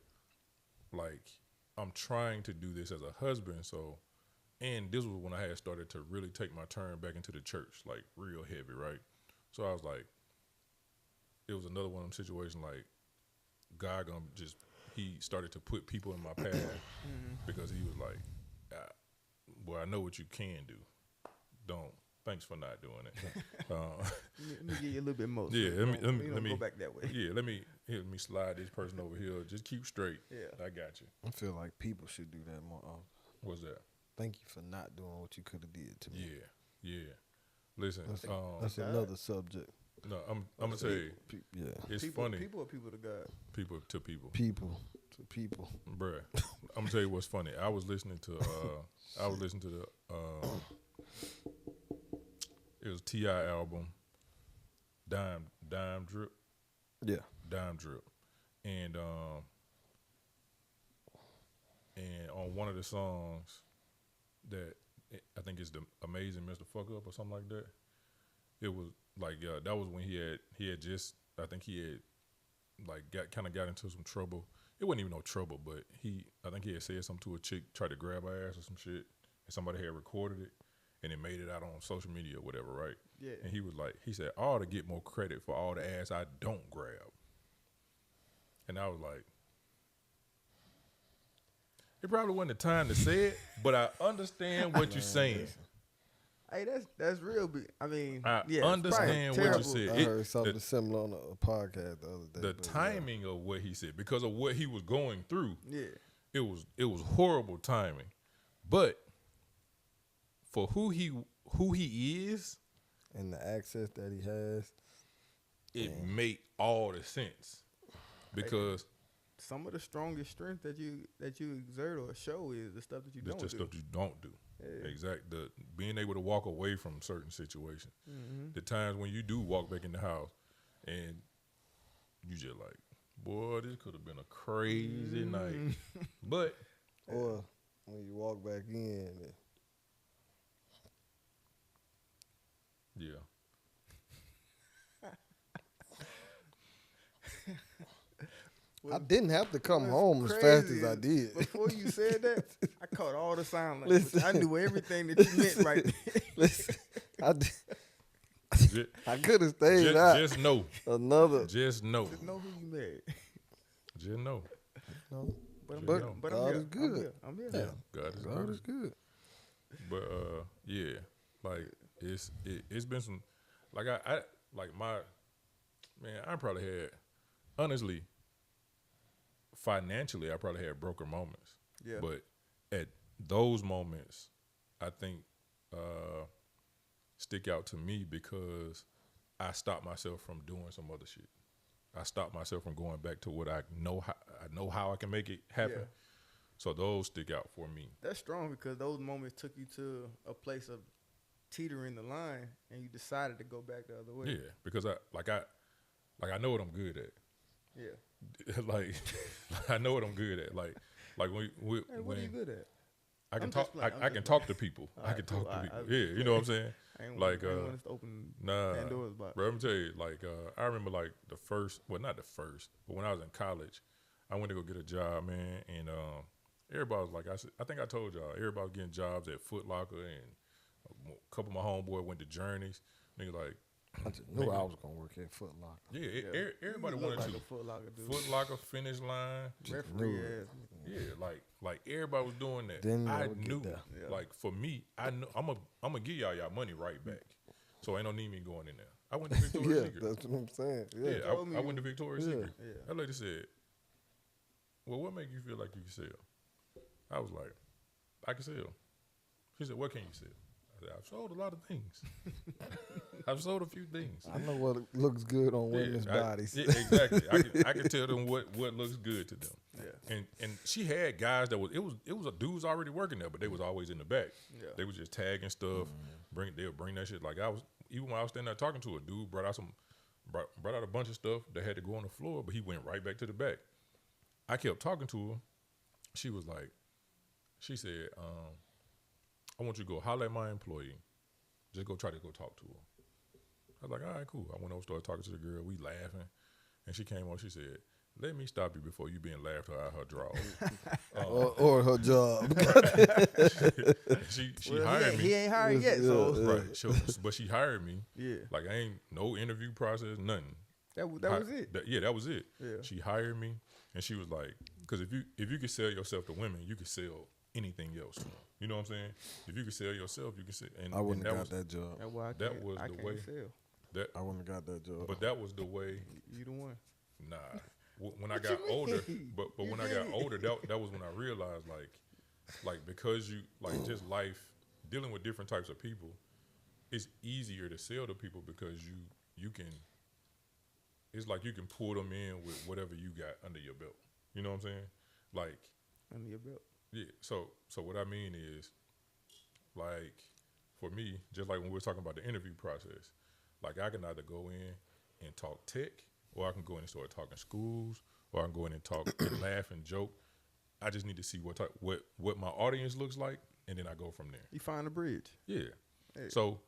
like I'm trying to do this as a husband, so and this was when I had started to really take my turn back into the church, like real heavy, right? So I was like, it was another one of them situations like God he started to put people in my path because he was like, well, I know what you can do. Thanks for not doing it. Let me give you a little bit more. Yeah, let me go back that way. Yeah, let me slide this person over here. Just keep straight. Yeah. I got you. I feel like people should do that more often. What's that? Thank you for not doing what you could have did to me. Yeah. Listen, That's another subject. no, I'm gonna tell you, Yeah. it's People, funny. People are people to God. People to people. People to people. Bruh, I'm gonna tell you what's funny. I was listening to the it was T.I. album, Dyme Drip, Yeah. Dyme Drip, and on one of the songs that I think is the Amazing Mr. Fuck Up or something like that. It was like that was when he had just, I think he had like got into some trouble. It wasn't even no trouble, but I think he had said something to a chick, tried to grab her ass or some shit, and somebody had recorded it, and it made it out on social media or whatever, right? Yeah. And he said, I ought to get more credit for all the ass I don't grab. And I was like, it probably wasn't the time to say it, but I understand what you're saying. Hey, that's real big. I mean, I yeah, understand what you said. I heard something similar on a podcast the other day. The but, timing of what he said, because of what he was going through, yeah. it was horrible timing. But for who he is, and the access that he has. it made all the sense. Because Some of the strongest strength that you exert or show is the stuff that you it's don't just do. stuff you don't do. Yeah. Exactly. Being able to walk away from certain situations. Mm-hmm. The times when you do walk back in the house and you just like, boy, this could have been a crazy night. But Or when you walk back in. yeah. I didn't have to come What's home as fast crazy as I is, did. Before you said that, I caught all the sign language. Listen. I knew everything that you meant right there. Listen, Just, I could have stayed out. just know. Another. Just know. Just know who you married. Just know. No, But I'm But here. But God I'm here. is good. I'm here. Yeah, God is God good. is good. But yeah, like it's been some, like I like my man. I probably had, honestly, financially, I probably had broken moments. Yeah. But at those moments, I think stick out to me because I stopped myself from doing some other shit. I stopped myself from going back to what I know how I can make it happen. Yeah. So those stick out for me. That's strong because those moments took you to a place of teetering the line, and you decided to go back the other way. Yeah, because I know what I'm good at. Yeah. like I know what I'm good at. Like when Hey, what are you good at? I can I'm talk just playing, I'm I just can playing. talk to people. All I right, can cool. talk to All right, people. I was Yeah, just you know what I'm playing. saying? I ain't Like want us to open nah, Pandora's box. bro, let me tell you, like I remember like the first, well not the first, but when I was in college, I went to go get a job, man, and everybody was like, I think I told y'all, everybody was getting jobs at Foot Locker, and a couple of my homeboys went to Journeys. Nigga like, I just knew I was gonna work at Foot Locker. yeah, everybody You look wanted like to. a Foot Locker dude. Foot Locker, Finish Line, Referee knew ass. yeah, like everybody was doing that. Didn't I never get knew, there. Yeah. like for me, I know I'm gonna give y'all money right back. So ain't no need me going in there. I went to Victoria's Yeah, Secret. that's what I'm saying. Yeah, Yeah, told me I went to Victoria's Yeah. Secret. Yeah. That lady said, "Well, what make you feel like you can sell?" I was like, "I can sell." She said, "What can you sell?" I said, "I've sold a lot of things. I've sold a few things." I know what looks good on women's Yeah, bodies. Yeah, exactly. I can tell them what looks good to them. Yeah. And she had guys that was a dudes already working there, but they was always in the back. Yeah. They was just tagging stuff. They'll bring that shit. Like even when I was standing there talking to a dude, brought out a bunch of stuff that had to go on the floor, but he went right back to the back. I kept talking to her. She said, I want you to go holler at my employee. Just go try to go talk to her. I was like, all right, cool. I went over, started talking to the girl. We laughing. And she came on. She said, let me stop you before you being laughed out her drawers. or her job. she Well, hired me. He ain't hired yet, so Right. But she hired me. yeah. Like, I ain't no interview process, nothing. That was it. That was it. Yeah. She hired me, and she was like, because if you could sell yourself to women, you could sell anything else to them. You know what I'm saying? If you could sell yourself, you could sell. And I wouldn't and have got that job. That's why That was I the can't way. sell. I wouldn't have got that job. But that was the way. You the one. Nah. When I What got you older, mean? but You when I got did. older, that was when I realized like because you like just life dealing with different types of people, it's easier to sell to people because you can. It's like you can pull them in with whatever you got under your belt. You know what I'm saying? Like Under your belt. yeah. So what I mean is, like for me, just like when we were talking about the interview process, like I can either go in and talk tech, or I can go in and start talking schools, or I can go in and talk and laugh and joke. I just need to see what my audience looks like, and then I go from there. You find a bridge. Yeah. Hey. So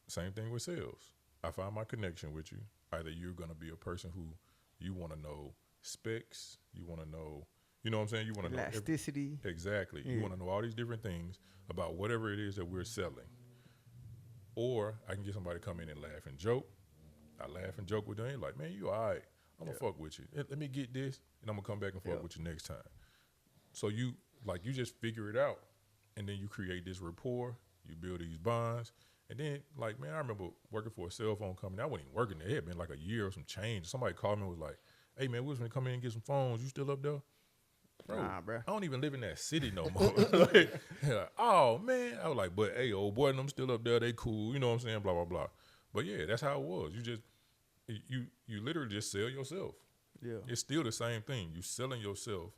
same thing with sales. I find my connection with you. Either you're gonna be a person who you want to know specs, you want to know, you know what I'm saying? You want to know Elasticity. exactly. You Yeah. want to know all these different things about whatever it is that we're selling. Or I can get somebody to come in and laugh and joke. I laugh and joke with them. They're like, man, you all right. I'm going to fuck with you. Let me get this, and I'm going to come back and fuck with you next time. So you just figure it out, and then you create this rapport. You build these bonds. And then, like, man, I remember working for a cell phone company. I wasn't even working there. It had been like a year or some change. Somebody called me and was like, hey, man, we was going to come in and get some phones. You still up there? Nah, bro. I don't even live in that city no more. like, oh, man. I was like, but, hey, old boy and them still up there. They cool. You know what I'm saying? Blah, blah, blah. But, yeah, that's how it was. You literally just sell yourself. Yeah. It's still the same thing. You selling yourself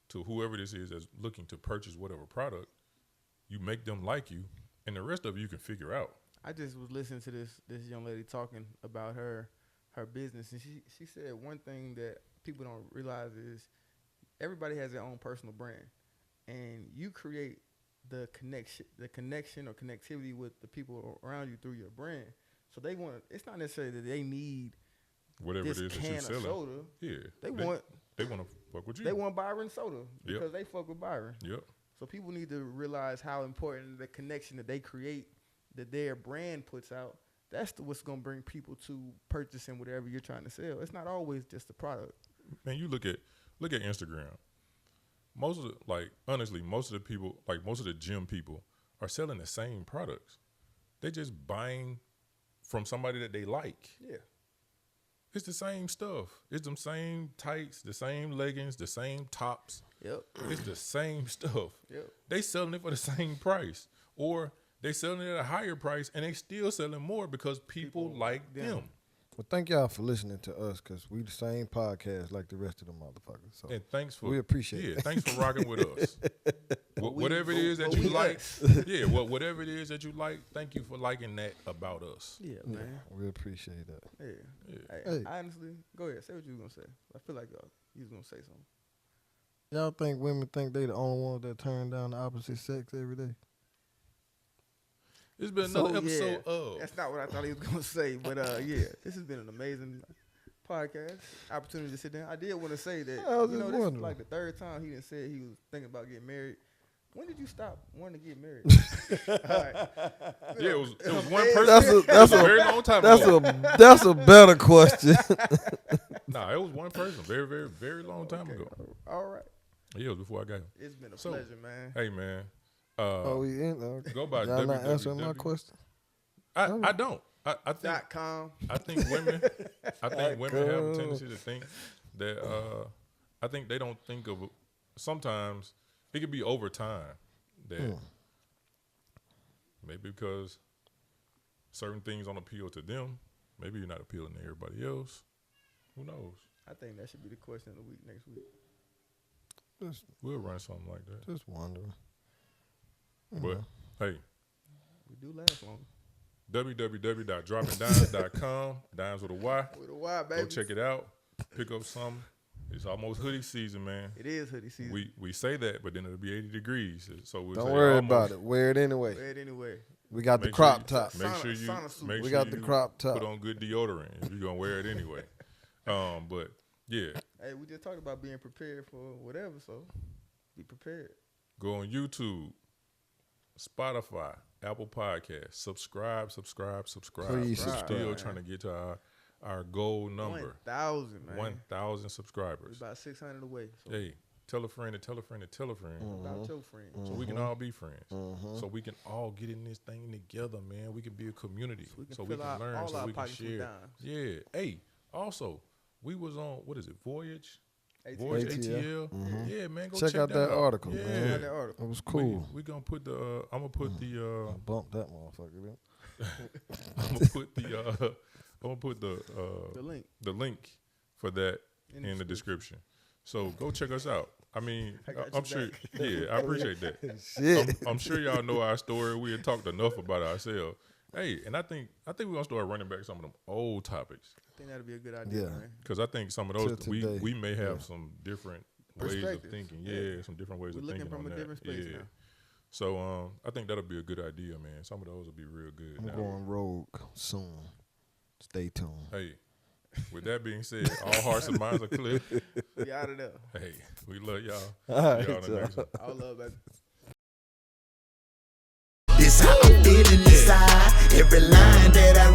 to whoever this is that's looking to purchase whatever product. You make them like you, and the rest of it you can figure out. I just was listening to this young lady talking about her business, and she said one thing that people don't realize is everybody has their own personal brand, and you create the connection or connectivity with the people around you through your brand. So they want. It's not necessarily that they need whatever this it is that can you're of selling. soda. Yeah, They want to fuck with you. they want Byron soda Yep. because they fuck with Byron. Yep. So people need to realize how important the connection that they create, that their brand puts out. That's what's gonna bring people to purchasing whatever you're trying to sell. It's not always just the product. Man, you look at Instagram. Most of the people, like most of the gym people, are selling the same products. They just buying from somebody that they like. Yeah. It's the same stuff. It's them same tights, the same leggings, the same tops. Yep. It's the same stuff. Yep. They selling it for the same price, or they selling it at a higher price, and they still selling more because people like them. Well, thank y'all for listening to us, because we the same podcast like the rest of the motherfuckers. So And thanks for we appreciate it. Thanks for rocking with us. Whatever it is that you like, whatever it is that you like, thank you for liking that about us. Yeah, man. We appreciate that. Yeah. Hey. I honestly, go ahead. Say what you was gonna say. I feel like you was gonna say something. Y'all think women think they the only ones that turn down the opposite sex every day? It's been another episode of. That's not what I thought he was gonna say, but yeah, this has been an amazing podcast. Opportunity to sit down. I did want to say that I was this just is wondering. like the third time he done said he was thinking about getting married. When did you stop wanting to get married? All right. Yeah, it was one person. That's a a very long time ago. that's a better question. Nah, it was one person. Very, very, very long time ago. All right. Yeah, it was before I got him. It's been a So, pleasure, man. Hey, man. We in. Go by Y'all not answering my www. question. I don't. I think .com. I think women have a tendency to think that I think they don't think of sometimes it could be over time that maybe because certain things don't appeal to them, maybe you're not appealing to everybody else. Who knows? I think that should be the question of the week next week. We'll run something like that. Just wondering. But hey, We do last long. www.droppingdymes.com, Dymes with a Y. With a Y, baby. Go check it out. Pick up something. It's almost hoodie season, man. It is hoodie season. We say that, but then it'll be 80 degrees. So we'll Don't say worry almost. about it. Wear it anyway. Wear it anyway. We got the Make sure crop you- top. Make sure you Sauna suit. make We sure got the you crop top. Put on good deodorant if you're gonna wear it anyway. But yeah, Hey, we just talked about being prepared for whatever, so be prepared. go on YouTube, Spotify, Apple Podcasts. Subscribe. Please We're subscribe. still trying to get to our goal number, 1,000, man. 1,000 We're subscribers. about 600 away. So Hey, tell a friend to tell a friend to tell a friend. about your friends. So we can all be friends. So we can all get in this thing together, man. We can be a community. So we can fill learn. all So our we can pockets with share. dimes. Yeah. Hey, also, we was on, what is it, Voyage? ATL. Voyage ATL. ATL. Yeah, man. Go Check out that article, Yeah. man. That article. It was cool. We gonna put the. I'm gonna put the. I bumped that motherfucker. Man. I'm gonna put the. I'm gonna put The link. the link for that In in the the description. So go check us out. I mean, I got I'm you sure. back. Yeah, I appreciate that. Shit. I'm sure y'all know our story. We had talked enough about ourselves. Hey, and I think we're gonna start running back some of them old topics I think that'd be a good idea, Yeah. man. because I think some of those Till today. we may have some different ways of Perspectives. thinking. Yeah. Yeah, some different ways We're of looking thinking from on a that. different space yeah. now. So I think that'll be a good idea, man. Some of those will be real good. I'm Now, going rogue soon. Stay tuned. hey, with that being said, all hearts and minds are clear. We out of there. Hey, we love y'all. All right, Y'all on the next one. All love, baby. This how I'm feeling inside. Every line that I